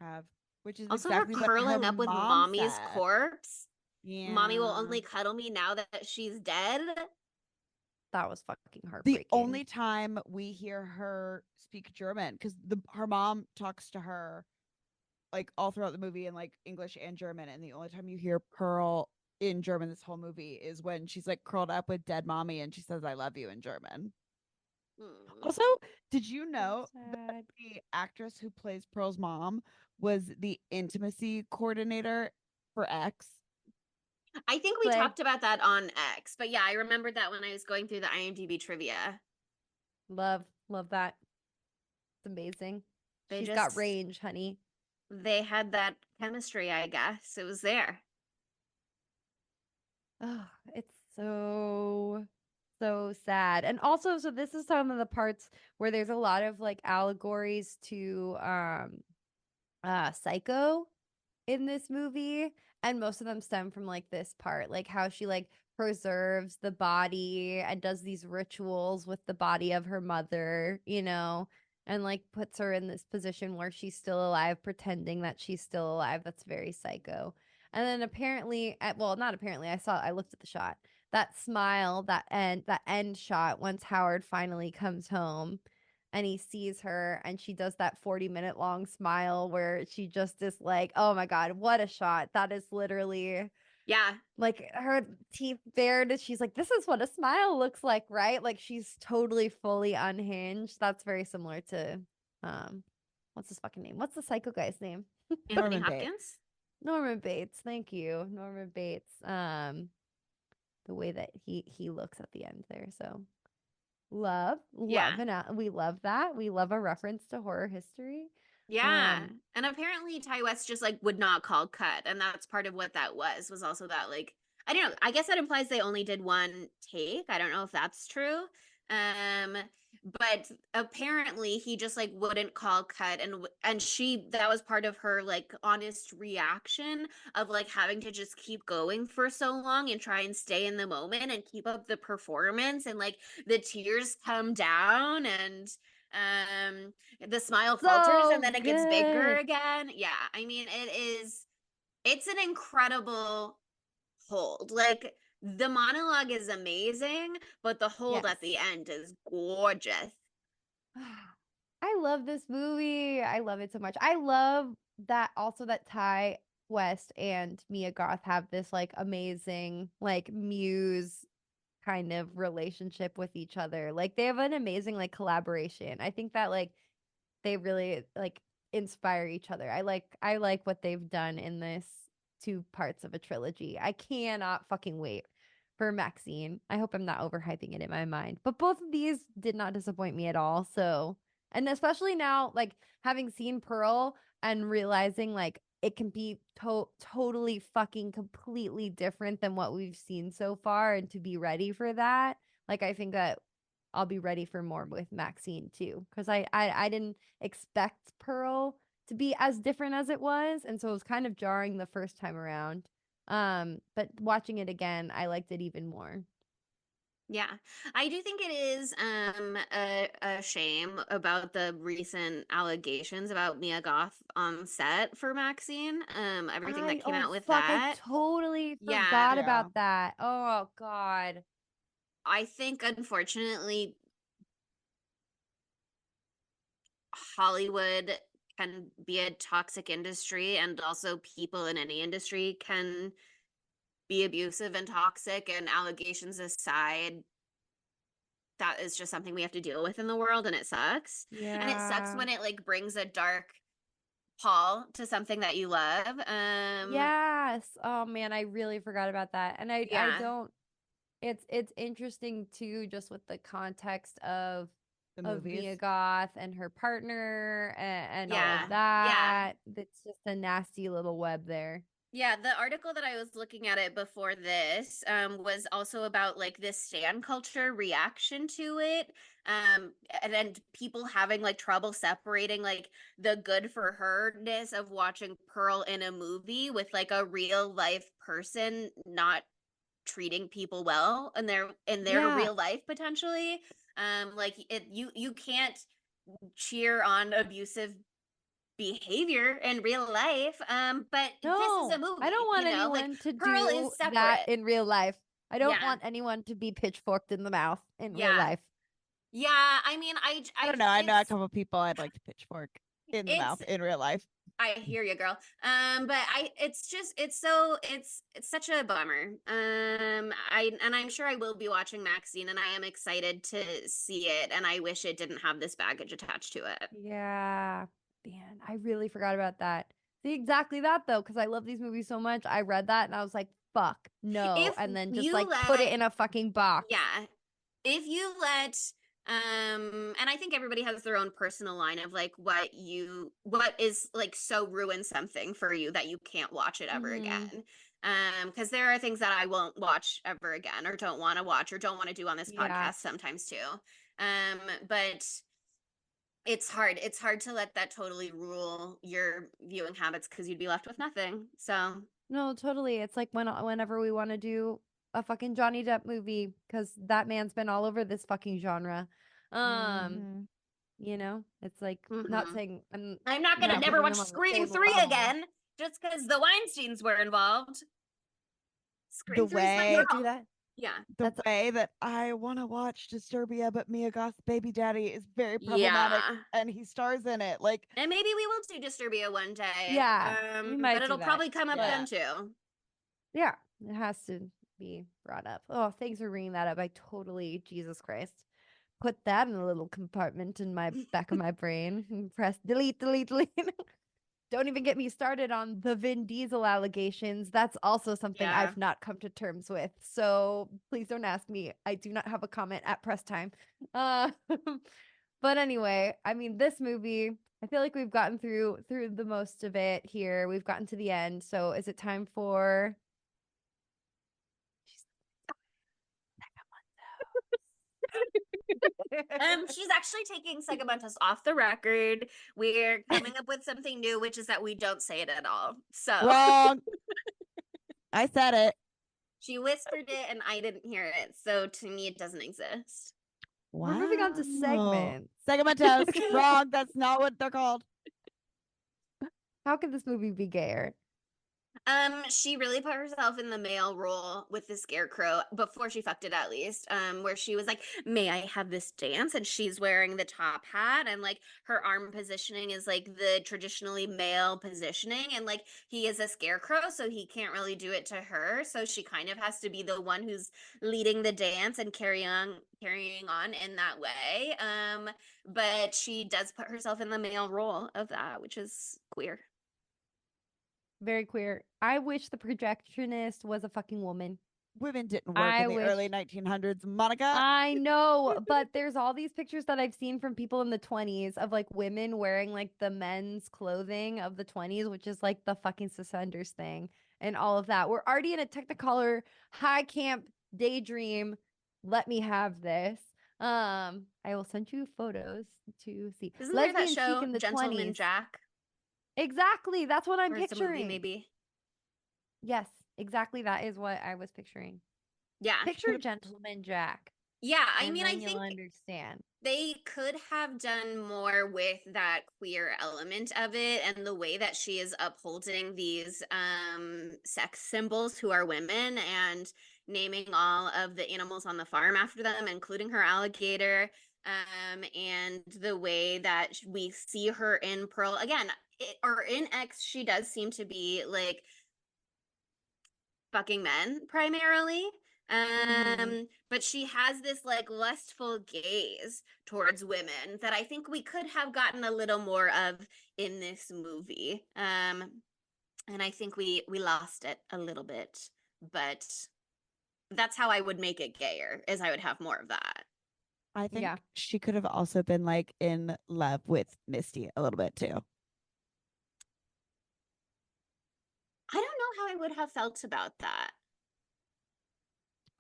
have. Which is Also, exactly her what curling her up with mom mommy's said. corpse. Yeah. Mommy will only cuddle me now that she's dead. That was fucking heartbreaking. The only time we hear her speak German, because her mom talks to her like all throughout the movie in like English and German, and the only time you hear Pearl in German this whole movie is when she's like curled up with dead mommy and she says I love you in German. Also, did you know that the actress who plays Pearl's mom was the intimacy coordinator for X? I think we talked about that on X, but yeah, I remembered that when I was going through the IMDb trivia. Love that. It's amazing. She's got range, honey. They had that chemistry, I guess. It was there. Oh, it's so sad. And also, so this is some of the parts where there's a lot of like allegories to Psycho in this movie, and most of them stem from like this part, like how she like preserves the body and does these rituals with the body of her mother, and like puts her in this position where she's still alive, pretending that she's still alive. That's very Psycho. And then apparently, well, not apparently, I looked at the shot. That smile, that end shot, once Howard finally comes home and he sees her and she does that 40-minute long smile where she just is like, oh my God, what a shot. That is literally, like her teeth bared. She's like, this is what a smile looks like, right? Like she's totally fully unhinged. That's very similar to, what's his fucking name? What's the Psycho guy's name? Anthony Hopkins? Norman Bates. Thank you. Norman Bates. The way that he looks at the end there. So love, and we love that. We love a reference to horror history. Yeah. And apparently Ty West just like would not call cut. And that's part of what that was also that like, I don't know. I guess that implies they only did one take. I don't know if that's true. but apparently he just like wouldn't call cut, and that was part of her like honest reaction of like having to just keep going for so long and try and stay in the moment and keep up the performance, and like the tears come down, and the smile falters, So and then it gets bigger good. again. Yeah, I mean, it's an incredible hold. Like the monologue is amazing, but the hold Yes. at the end is gorgeous. I love this movie. I love it so much. I love that also that Ty West and Mia Goth have this like amazing like muse kind of relationship with each other. Like they have an amazing like collaboration. I think that like they really like inspire each other. I like what they've done in this two parts of a trilogy. I cannot fucking wait for Maxine. I hope I'm not overhyping it in my mind. But both of these did not disappoint me at all. So, and especially now like having seen Pearl and realizing like it can be totally fucking completely different than what we've seen so far, and to be ready for that. Like I think that I'll be ready for more with Maxine too, because I didn't expect Pearl to be as different as it was, and so it was kind of jarring the first time around. But watching it again, I liked it even more. Yeah, I do think it is a shame about the recent allegations about Mia Goth on set for Maxine. Everything that came out with I that. totally Yeah, forgot Yeah. about that. Oh God. I think unfortunately Hollywood can be a toxic industry, and also people in any industry can be abusive and toxic, and allegations aside, that is just something we have to deal with in the world, and it sucks. And it sucks Yeah. when it like brings a dark pall to something that you love. Yes. Oh man, I really forgot about that. And I Yeah. don't it's interesting too, just with the context The of movies. Mia Goth and her partner and all Yeah. of Yeah. that. It's just a nasty little web there. Yeah, the article that I was looking at it before this was also about like this stan culture reaction to it. And people having like trouble separating like the good for herness of watching Pearl in a movie with like a real life person not treating people well in their Yeah. real life potentially. Like you can't cheer on abusive behavior in real life. But this is a No, I don't movie, want like anyone to Pearl do is that separate. in real life. I don't Yeah. want anyone to be pitchforked in the mouth in real Yeah. life. Yeah. I mean, I don't know. I know a couple people I'd like to pitchfork in the it's mouth in real life. I hear you, girl. But it's just, it's such a bummer. I'm sure I will be watching Maxine, and I am excited to see it, and I wish it didn't have this baggage attached to it. Yeah. Man, I really forgot about that. See, exactly that though, because I love these movies so much. I read that and I was like, fuck, no. If And then just you like put it let in a fucking box. Yeah, if you let and I think everybody has their own personal line of like what is like so ruin something for you that you can't watch it ever Mm-hmm. again. Because there are things that I won't watch ever again, or don't want to watch, or don't want to do on this Yeah. podcast sometimes too. But it's hard to let that totally rule your viewing habits, because you'd be left with nothing. So No, totally. It's like whenever we want to do a fucking Johnny Depp movie, because that man's been all over this fucking genre. Um, Mhm. it's like not mhm. saying I'm I'm not gonna not never putting watch them on the Scream same 3 level. again just because the Weinsteins were involved. The Scream 3 is my You way can't girl. do that. Yeah. the That's way that I want to watch Disturbia, but Mia Goth's baby daddy is very problematic, Yeah. and he stars in it. Like, And maybe we will do Disturbia one day. yeah, we But might do it'll that. probably come up yeah, then too. Yeah, it has to be brought up. Oh, thanks for bringing that up. I totally, Jesus Christ, put that in a little compartment in my back of my brain and press delete, delete, delete. Don't even get me started on the Vin Diesel allegations. That's also something Yeah. I've not come to terms with. So please don't ask me. I do not have a comment at press time. Uh, but anyway, I mean, this movie, I feel like we've gotten through the most of it here. We've gotten to the end. So is it time for She's actually taking segmentus off the record. We're coming up with something new, which is that we don't say it at all. So Wrong. I said it. she whispered it and I didn't hear it. So to me, it doesn't exist. We're moving on to segments. Segmentos. Wrong. That's not what they're called. How could this movie be gayer? She really put herself in the male role with the scarecrow before she fucked it, at least. Where she was like, "May I have this dance?" And she's wearing the top hat, and like her arm positioning is like the traditionally male positioning, and like he is a scarecrow, so he can't really do it to her. So she kind of has to be the one who's leading the dance and carrying on in that way. But she does put herself in the male role of that, which is queer. Very queer. I wish the projectionist was a fucking woman. Women didn't work I in the wish- early 1900s, Monica. I know, but there's all these pictures that I've seen from people in the 20s of like women wearing like the men's clothing of the 20s, which is like the fucking suspenders thing and all of that. We're already in a Technicolor high camp daydream. Let me have this. I will send you photos to see. Isn't there that Lesbian show, chic in the Gentleman 20s. Jack? Exactly. That's what I'm Or it's a movie, picturing. maybe. Yes, exactly. That is what I was picturing. Yeah. Picture Gentleman Jack. Yeah, I and mean, then I you'll think understand. they could have done more with that queer element of it and the way that she is upholding these sex symbols who are women and naming all of the animals on the farm after them, including her alligator. And the way that we see her in Pearl again, or in X, she does seem to be like fucking men primarily. But she has this like lustful gaze towards women that I think we could have gotten a little more of in this movie. And I think we lost it a little bit, but that's how I would make it gayer, is I would have more of that. I think Yeah. she could have also been like in love with Misty a little bit too. I don't know how I would have felt about that.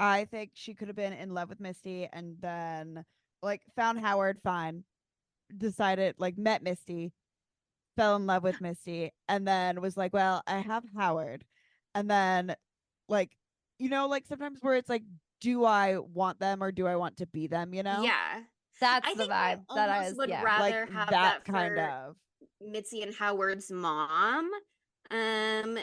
I think she could have been in love with Misty and then like found Howard fine, decided like met Misty, fell in love with Misty, and then was like, well, I have Howard. And then like, like sometimes where it's like, do I want them or do I want to be them, Yeah. That's I the think I vibe. That almost is, would yeah. rather like have that that kind for of. Mitzi and Howard's mom. And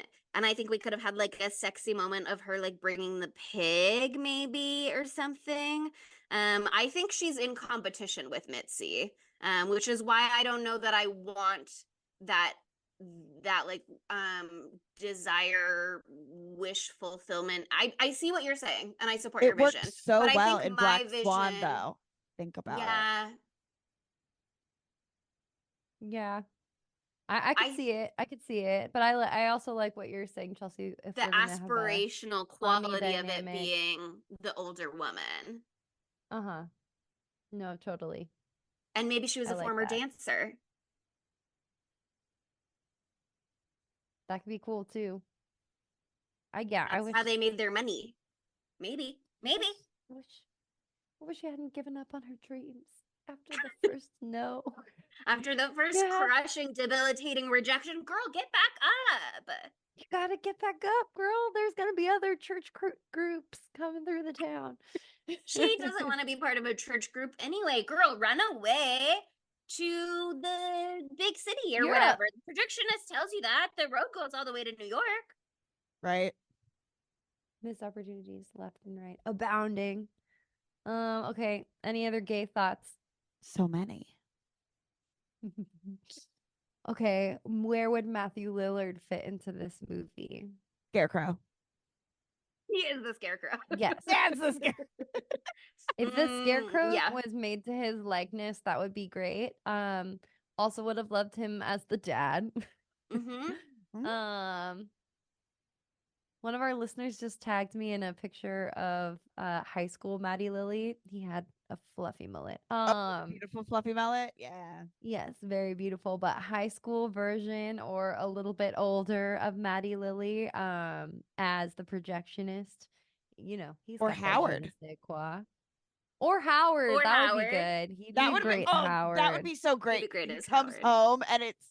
I think we could have had like a sexy moment of her like bringing the pig maybe or something. I think she's in competition with Mitzi, which is why I don't know that I want that like desire wish fulfillment. I see what you're saying and I support your It worked vision. so but I well think in my Black Swan vision, though. Think about it. yeah. Yeah. I could see it. I could see it. But I also like what you're saying, Chelsea. If The we're gonna have a aspirational mommy quality of it dynamic. being the older woman. No, totally. And maybe she was I a like former that. dancer. That could be cool too. I That's wish how they made their money. Maybe. I wish she hadn't given up on her dreams after the first no. After the first Yeah. crushing, debilitating rejection, girl, get back up. You gotta get back up, girl. There's gonna be other church groups coming through the town. She doesn't want to be part of a church group anyway. Girl, run away to the big city or Europe. whatever. The projectionist tells you that. The road goes all the way to New York. Right? Missed opportunities left and right. Abounding. Okay. Any other gay thoughts? So many. Okay. Where would Matthew Lillard fit into this movie? Scarecrow. He is the scarecrow. Yes. That's the scarecrow. If the scarecrow yeah. was made to his likeness, that would be great. Also would have loved him as the dad. Mm-hmm. One of our listeners just tagged me in a picture of high school Maddie Lily. He had a fluffy mullet. Beautiful fluffy mullet. Yeah. Yes, very beautiful, but high school version or a little bit older of Maddie Lily as the projectionist. He's Or got that je Howard. ne sais quoi. Or Howard. Or That would be Howard. good. He'd That be would great, be Howard. that would be so great. great He as comes Howard. home and it's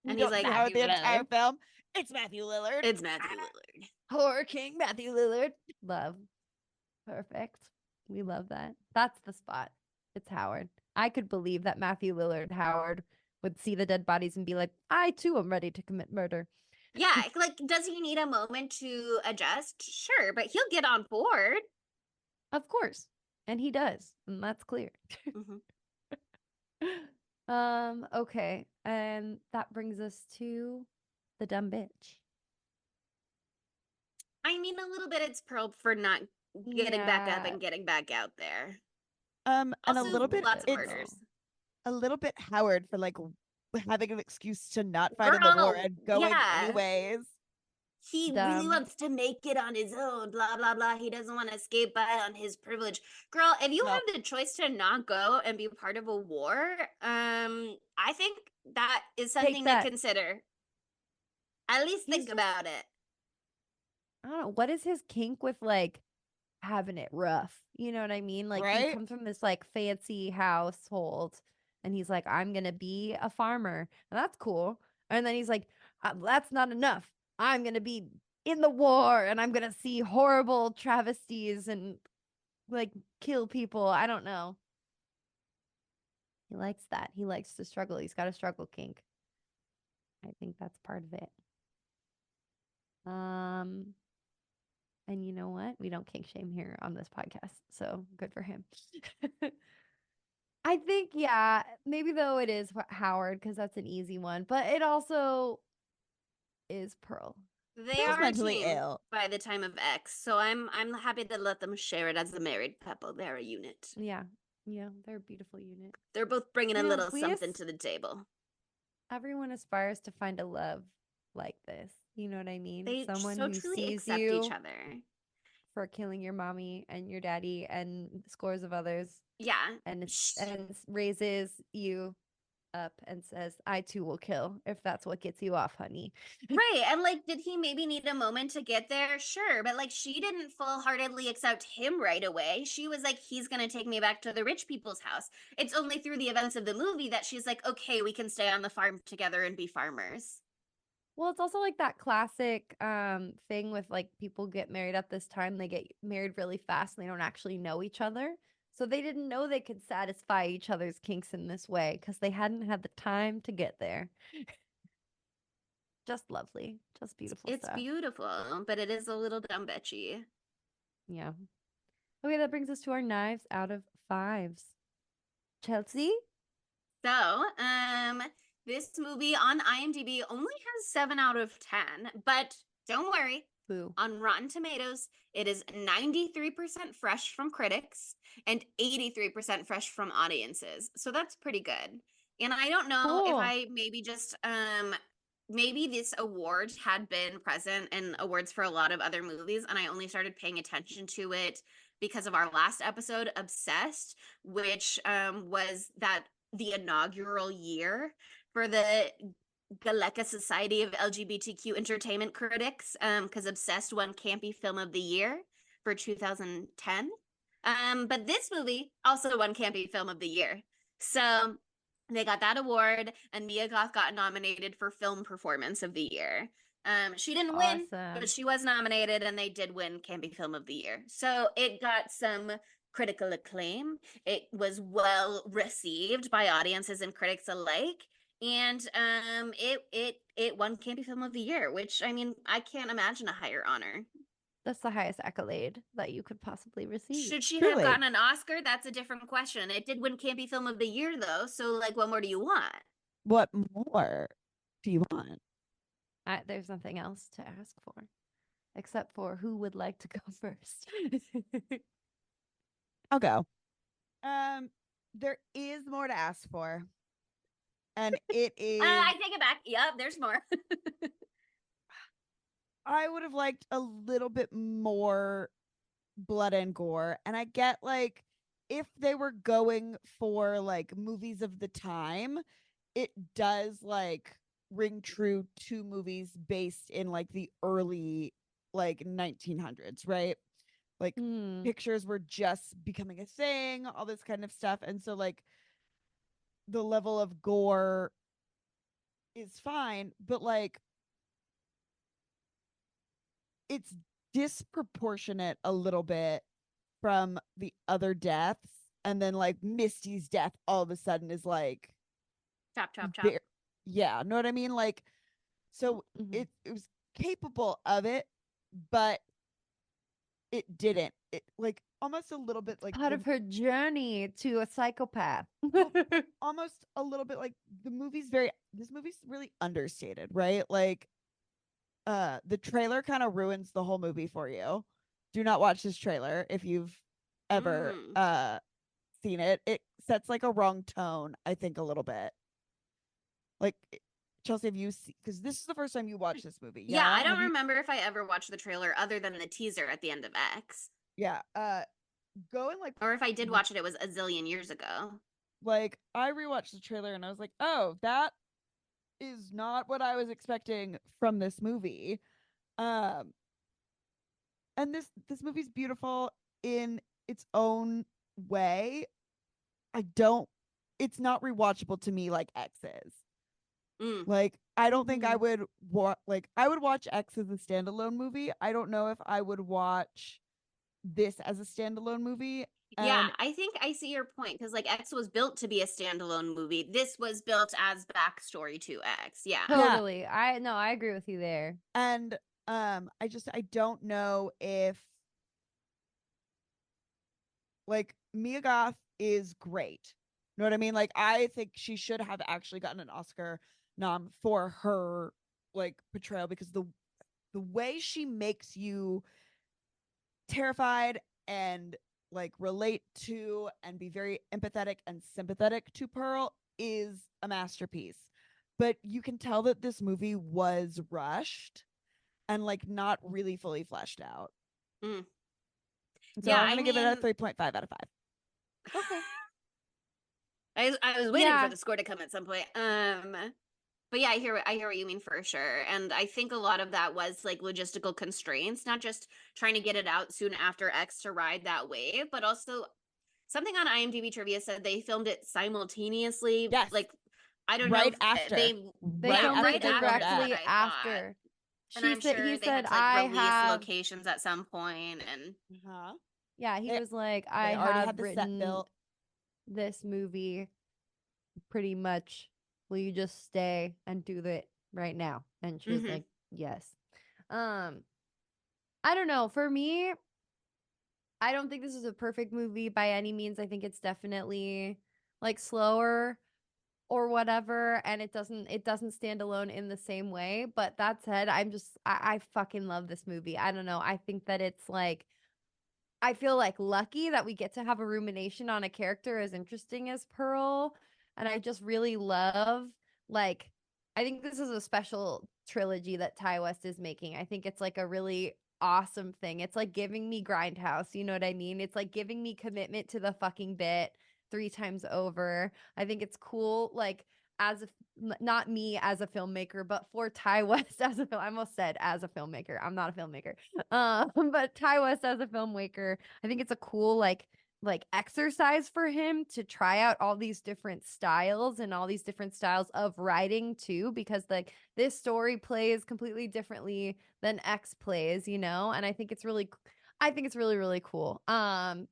we And he's don't like, see Howard the Matthew entire Lillard. film. It's Matthew Lillard. It's Matthew Lillard. Horror King Matthew Lillard. Love. Perfect. We love that. That's the spot. It's Howard. I could believe that Matthew Lillard Howard would see the dead bodies and be like, I too am ready to commit murder. Yeah, like, does he need a moment to adjust? Sure, but he'll get on board. Of course. And he does. And that's clear. Mhm. Okay. And that brings us to the dumb bitch. I mean, a little bit it's Pearl for not getting back up Yeah. and getting back out there. And a Also, little bit lots of it's murders. a little bit Howard for like having an excuse to not fight in the war Girl, and going yeah. anyways. He really Dumb. wants to make it on his own, blah, blah, blah. He doesn't want to escape by on his privilege. Girl, if you No. have the choice to not go and be part of a war, I think that is something that. to consider. At least think just- about it. I don't know. What is his kink with like having it rough? You know what I mean? Like he Right? comes from this like fancy household and he's like, I'm gonna be a farmer. And that's cool. And then he's like, that's not enough. I'm gonna be in the war and I'm gonna see horrible travesties and like kill people. I don't know. He likes that. He likes to struggle. He's got a struggle kink. I think that's part of it. And you know what? We don't kink shame here on this podcast. So good for him. I think, yeah, maybe though it is Howard because that's an easy one, but it also is Pearl. They Pearl's are mentally a team ill. by the time of X, so I'm happy to let them share it as a married couple. They're a unit. Yeah. Yeah. They're a beautiful unit. They're both bringing a Yeah, little we something as- to the table. Everyone aspires to find a love like this. You know what I mean? They Someone so who truly sees accept you each other. for killing your mommy and your daddy and scores of others Yeah. and Shh. raises you up and says, I too will kill if that's what gets you off, honey. Right. And like, did he maybe need a moment to get there? Sure. But like, she didn't full heartedly accept him right away. She was like, he's going to take me back to the rich people's house. It's only through the events of the movie that she's like, okay, we can stay on the farm together and be farmers. Well, it's also like that classic thing with like people get married at this time, they get married really fast and they don't actually know each other. So they didn't know they could satisfy each other's kinks in this way because they hadn't had the time to get there. Just lovely. Just beautiful It's stuff. beautiful, but it is a little dumb bitchy. Yeah. Okay, that brings us to our knives out of fives. Chelsea? So, this movie on IMDb only has 7 out of 10, but don't worry. Boo. On Rotten Tomatoes, it is 93% fresh from critics and 83% fresh from audiences. So that's pretty good. And I don't know if Cool. I maybe just maybe this award had been present in awards for a lot of other movies and I only started paying attention to it because of our last episode, Obsessed, which was that the inaugural year for the Galeka Society of LGBTQ Entertainment Critics, because Obsessed won Campy Film of the Year for 2010. But this movie also won Campy Film of the Year. So they got that award, and Mia Goth got nominated for Film Performance of the Year. She didn't win, Awesome. but she was nominated, and they did win Campy Film of the Year. So it got some critical acclaim. It was well received by audiences and critics alike. And it won Campy Film of the Year, which I mean, I can't imagine a higher honor. That's the highest accolade that you could possibly receive. Should she Truly. have gotten an Oscar? That's a different question. It did win Campy Film of the Year though, so like what more do you want? What more do you want? There's nothing else to ask for, except for who would like to go first. I'll go. There is more to ask for. And it is I take it back. Yep, there's more. I would have liked a little bit more blood and gore. And I get like if they were going for like movies of the time, it does like ring true to movies based in like the early like 1900s, right? Like Mm. pictures were just becoming a thing, all this kind of stuff. And so like the level of gore is fine, but like it's disproportionate a little bit from the other deaths. And then like Misty's death all of a sudden is like Chop, chop, chop. ver- yeah, know what I mean? Like so Mhm. it was capable of it, but it didn't. It like almost a little bit like Part of her journey to a psychopath. well, almost a little bit like this movie's really understated, right? Like the trailer kind of ruins the whole movie for you. Do not watch this trailer if you've ever seen it. It sets like a wrong tone, I think, a little bit. Like Chelsea, have you seen, because this is the first time you watched this movie? Yeah, I don't Have you? remember if I ever watched the trailer other than the teaser at the end of X. Yeah. Go and like Or if I did watch it, it was a zillion years ago. like I rewatched the trailer and I was like, oh, that is not what I was expecting from this movie. Um and this movie's beautiful in its own way. I don't It's not rewatchable to me like X is. Mm. Like I don't think I Mhm. would I would watch X as a standalone movie. I don't know if I would watch this as a standalone movie. Yeah, And I think I see your point because like X was built to be a standalone movie. This was built as backstory to X. Yeah. yeah, Totally. I agree with you there. and I don't know if like Mia Goth is great. You know what I mean? Like I think she should have actually gotten an Oscar nom for her like portrayal because the way she makes you terrified and like relate to and be very empathetic and sympathetic to Pearl is a masterpiece. But you can tell that this movie was rushed and like not really fully fleshed out. Mm. So Yeah, I'm I gonna give it a mean, 3.5 out of 5. Okay. I was waiting Yeah. for the score to come at some point. But yeah, I hear what you mean for sure. And I think a lot of that was like logistical constraints, not just trying to get it out soon after X to ride that wave, but also something on IMDb trivia said they filmed it simultaneously. Yes. Like I don't know Right if after. They Right filmed after it they filmed that's what directly that. I thought. after. And I'm sure He they said, had to like I release have, locations at some point and Uh-huh. yeah, he They, was like, they I already have had the set written built. this movie pretty much. Will you just stay and do it right now? And she was Mhm. like, yes. Um, I don't know. For me, I don't think this is a perfect movie by any means. I think it's definitely like slower or whatever, and it doesn't stand alone in the same way. But that said, I fucking love this movie. I don't know. I think that it's like I feel like lucky that we get to have a rumination on a character as interesting as Pearl. And I just really love, like, I think this is a special trilogy that Ty West is making. I think it's like a really awesome thing. It's like giving me Grindhouse. You know what I mean? It's like giving me commitment to the fucking bit 3 times over. I think it's cool. Like, not me as a filmmaker, but for Ty West as a film. I almost said as a filmmaker. I'm not a filmmaker. But Ty West as a filmmaker, I think it's a cool like exercise for him to try out all these different styles and all these different styles of writing too, because like this story plays completely differently than X plays, you know, and I think it's really really cool. And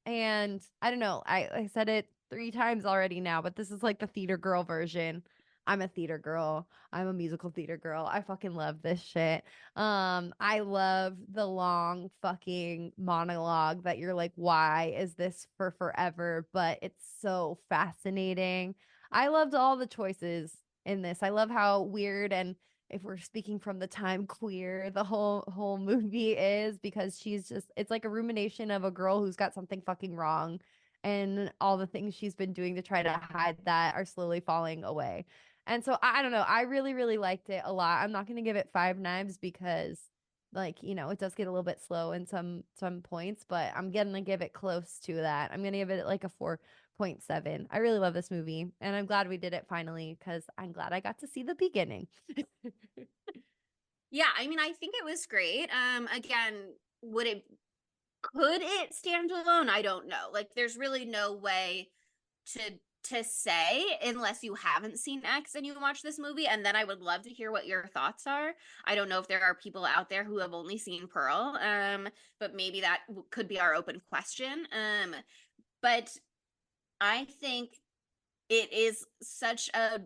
I don't know, I said it 3 times already now, but this is like the theater girl version. I'm a theater girl. I'm a musical theater girl. I fucking love this shit. I love the long fucking monologue that you're like, why is this for forever? But it's so fascinating. I loved all the choices in this. I love how weird, and if we're speaking from the time, queer the whole movie is, because she's just, it's like a rumination of a girl who's got something fucking wrong, and all the things she's been doing to try to hide that are slowly falling away. And so I don't know. I really, really liked it a lot. I'm not going to give it 5 knives because, like, you know, it does get a little bit slow in some points, but I'm going to give it close to that. I'm going to give it like a 4.7. I really love this movie, and I'm glad we did it finally because I'm glad I got to see the beginning. Yeah, I mean, I think it was great. Again, would it Could it stand alone? I don't know. Like, there's really no way to say unless you haven't seen X and you watch this movie, and then I would love to hear what your thoughts are. I don't know if there are people out there who have only seen Pearl, but maybe that could be our open question. But I think it is such a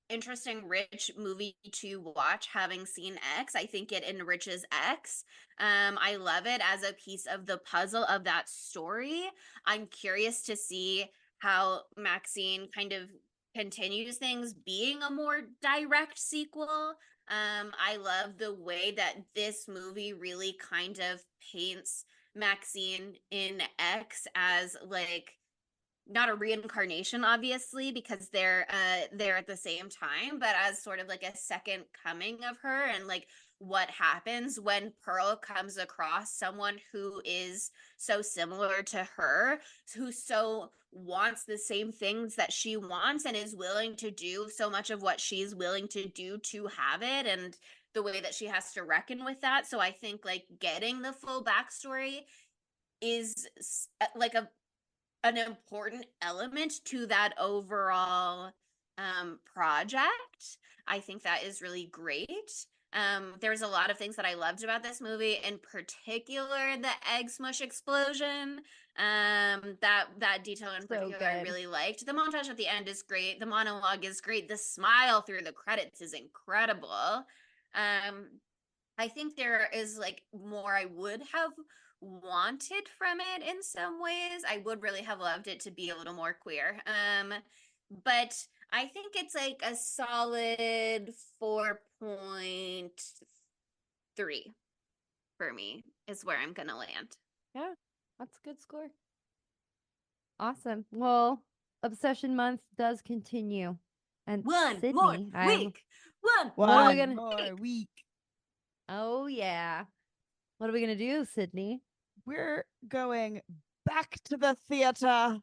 interesting, rich movie to watch having seen X. I think it enriches X. I love it as a piece of the puzzle of that story. I'm curious to see how Maxine kind of continues things being a more direct sequel. I love the way that this movie really kind of paints Maxine in X as like not a reincarnation, obviously, because they're at the same time, but as sort of like a second coming of her, and like what happens when Pearl comes across someone who is so similar to her, who so wants the same things that she wants and is willing to do so much of what she's willing to do to have it, and the way that she has to reckon with that. So I think like getting the full backstory is like an important element to that overall project. I think that is really great. There's a lot of things that I loved about this movie, in particular the egg smush explosion. That detail in particular I really liked. The montage at the end is great. The monologue is great. The smile through the credits is incredible. I think there is like more I would have wanted from it in some ways. I would really have loved it to be a little more queer. But I think it's like a solid 4.3 for me is where I'm gonna land. Yeah, that's a good score. Awesome. Well, Obsession Month does continue. And Sydney, One What are we gonna- more week. Oh yeah. What are we gonna do, Sydney? We're going back to the theater.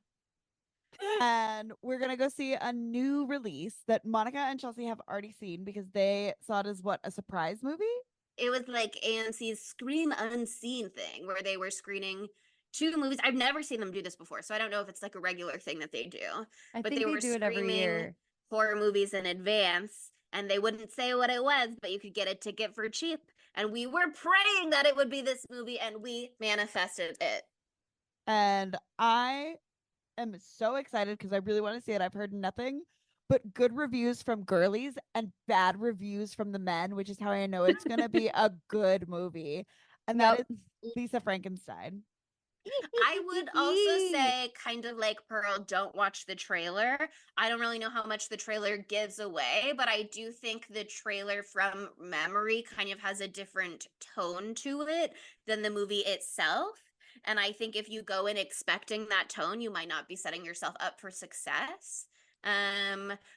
And we're gonna go see a new release that Monica and Chelsea have already seen because they saw it as what, a surprise movie? It was like AMC's Scream Unseen thing where they were screening two movies. I've never seen them do this before, so I don't know if it's like a regular thing that they do. I But think they they were do it every screaming year. horror movies in advance, and they wouldn't say what it was, but you could get a ticket for cheap. And we were praying that it would be this movie, and we manifested it. And I am so excited because I really want to see it. I've heard nothing but good reviews from girlies and bad reviews from the men, which is how I know it's going to be a good movie. And that is Lisa Frankenstein. I would also say, kind of like Pearl, don't watch the trailer. I don't really know how much the trailer gives away, but I do think the trailer from memory kind of has a different tone to it than the movie itself. And I think if you go in expecting that tone, you might not be setting yourself up for success.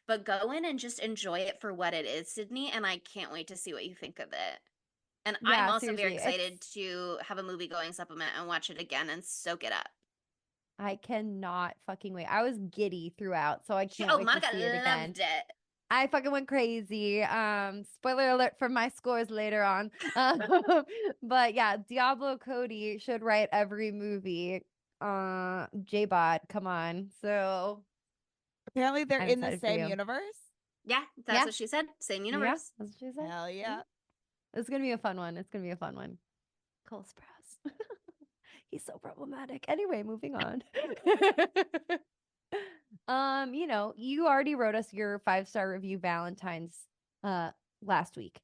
But go in and just enjoy it for what it is, Sydney, and I can't wait to see what you think of it. And Yeah, I'm also very seriously, excited to have a movie going supplement and watch it again and soak it up. I cannot fucking wait. I was giddy throughout, so I can't Oh, wait Monica to see it again. loved it. I fucking went crazy. Spoiler alert for my scores later on. But yeah, Diablo Cody should write every movie. J-Bot, come on. So Apparently they're I'm in the excited for same you. universe. Yeah, that's Yeah. what she said. Same Yeah, universe. that's what she said. Hell yeah. It's gonna be a fun one. It's gonna be a fun one. Cole Sprouse. He's so problematic. Anyway, moving on. You already wrote us your 5-star review Valentine's last week,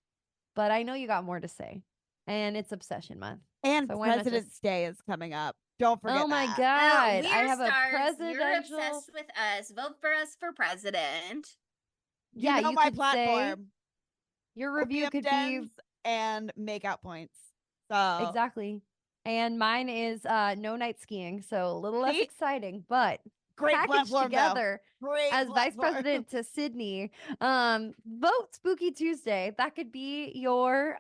but I know you got more to say, and it's Obsession Month. And So why not President's just- Day is coming up. Don't forget Oh my that. god, I we're have stars. a presidential. You're obsessed with us. Vote for us for president. You Yeah, know you my could say platform. your review Opium could be dens and makeout points. So exactly, and mine is no night skiing, so a little less See? exciting, but great packaged platform though. together. Great As vice platform. president to Sydney, vote Spooky Tuesday. That could be your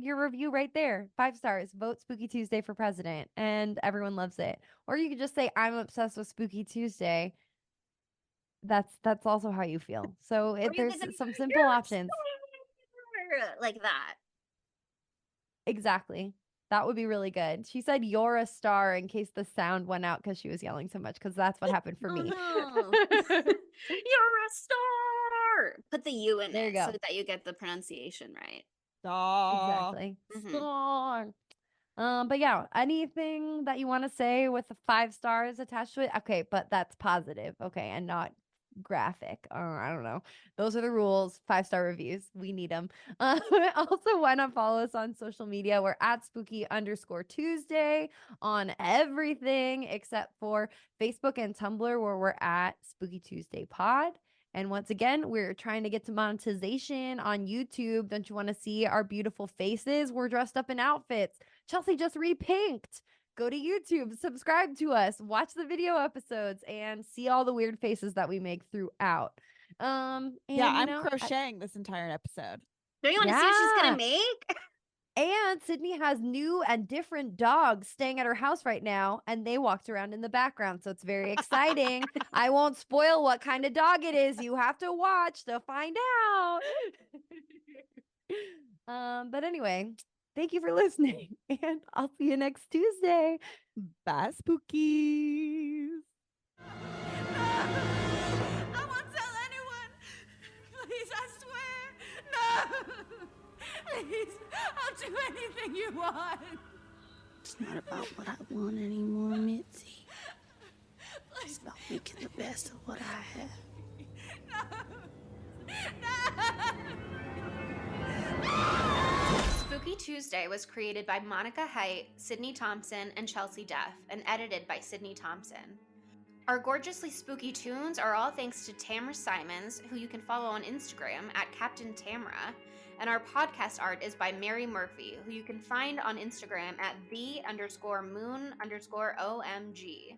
review right there. 5 stars. Vote Spooky Tuesday for president, and everyone loves it. Or you could just say, I'm obsessed with Spooky Tuesday. That's also how you feel. So Or you there's could say, some simple "You're options. like that. Exactly. That would be really good. She said you're a star in case the sound went out because she was yelling so much, because that's what happened for me. Oh. You're a star. Put the U in There you it so go. that you get the pronunciation right. Exactly. Mhm. Star. But yeah, anything that you want to say with the 5 stars attached to it? Okay, but that's positive. Okay, and not graphic. I don't know. Those are the rules. 5-star reviews. We need them. Also, why not follow us on social media? We're at spooky_Tuesday on everything except for Facebook and Tumblr, where we're at Spooky Tuesday Pod. And once again, we're trying to get to monetization on YouTube. Don't you want to see our beautiful faces? We're dressed up in outfits. Chelsea just repinked. Go to YouTube, subscribe to us, watch the video episodes, and see all the weird faces that we make throughout. And Yeah, you I'm know, crocheting this entire episode. Don't you want to see what she's Yeah. gonna make? and Sydney has new and different dogs staying at her house right now, and they walked around in the background, so it's very exciting. I won't spoil what kind of dog it is. You have to watch to find out. But anyway, thank you for listening, and I'll see you next Tuesday. Bye, spookies. I won't tell anyone. Please, I swear. No. Please, I'll do anything you want. It's not about what I want anymore, Mitzi. It's about making the best of what I have. Spooky Tuesday was created by Monica Height, Sydney Thompson, and Chelsea Duff, and edited by Sydney Thompson. Our gorgeously spooky tunes are all thanks to Tamra Simons, who you can follow on Instagram at Captain Tamra, and our podcast art is by Mary Murphy, who you can find on Instagram at the_moon_OMG.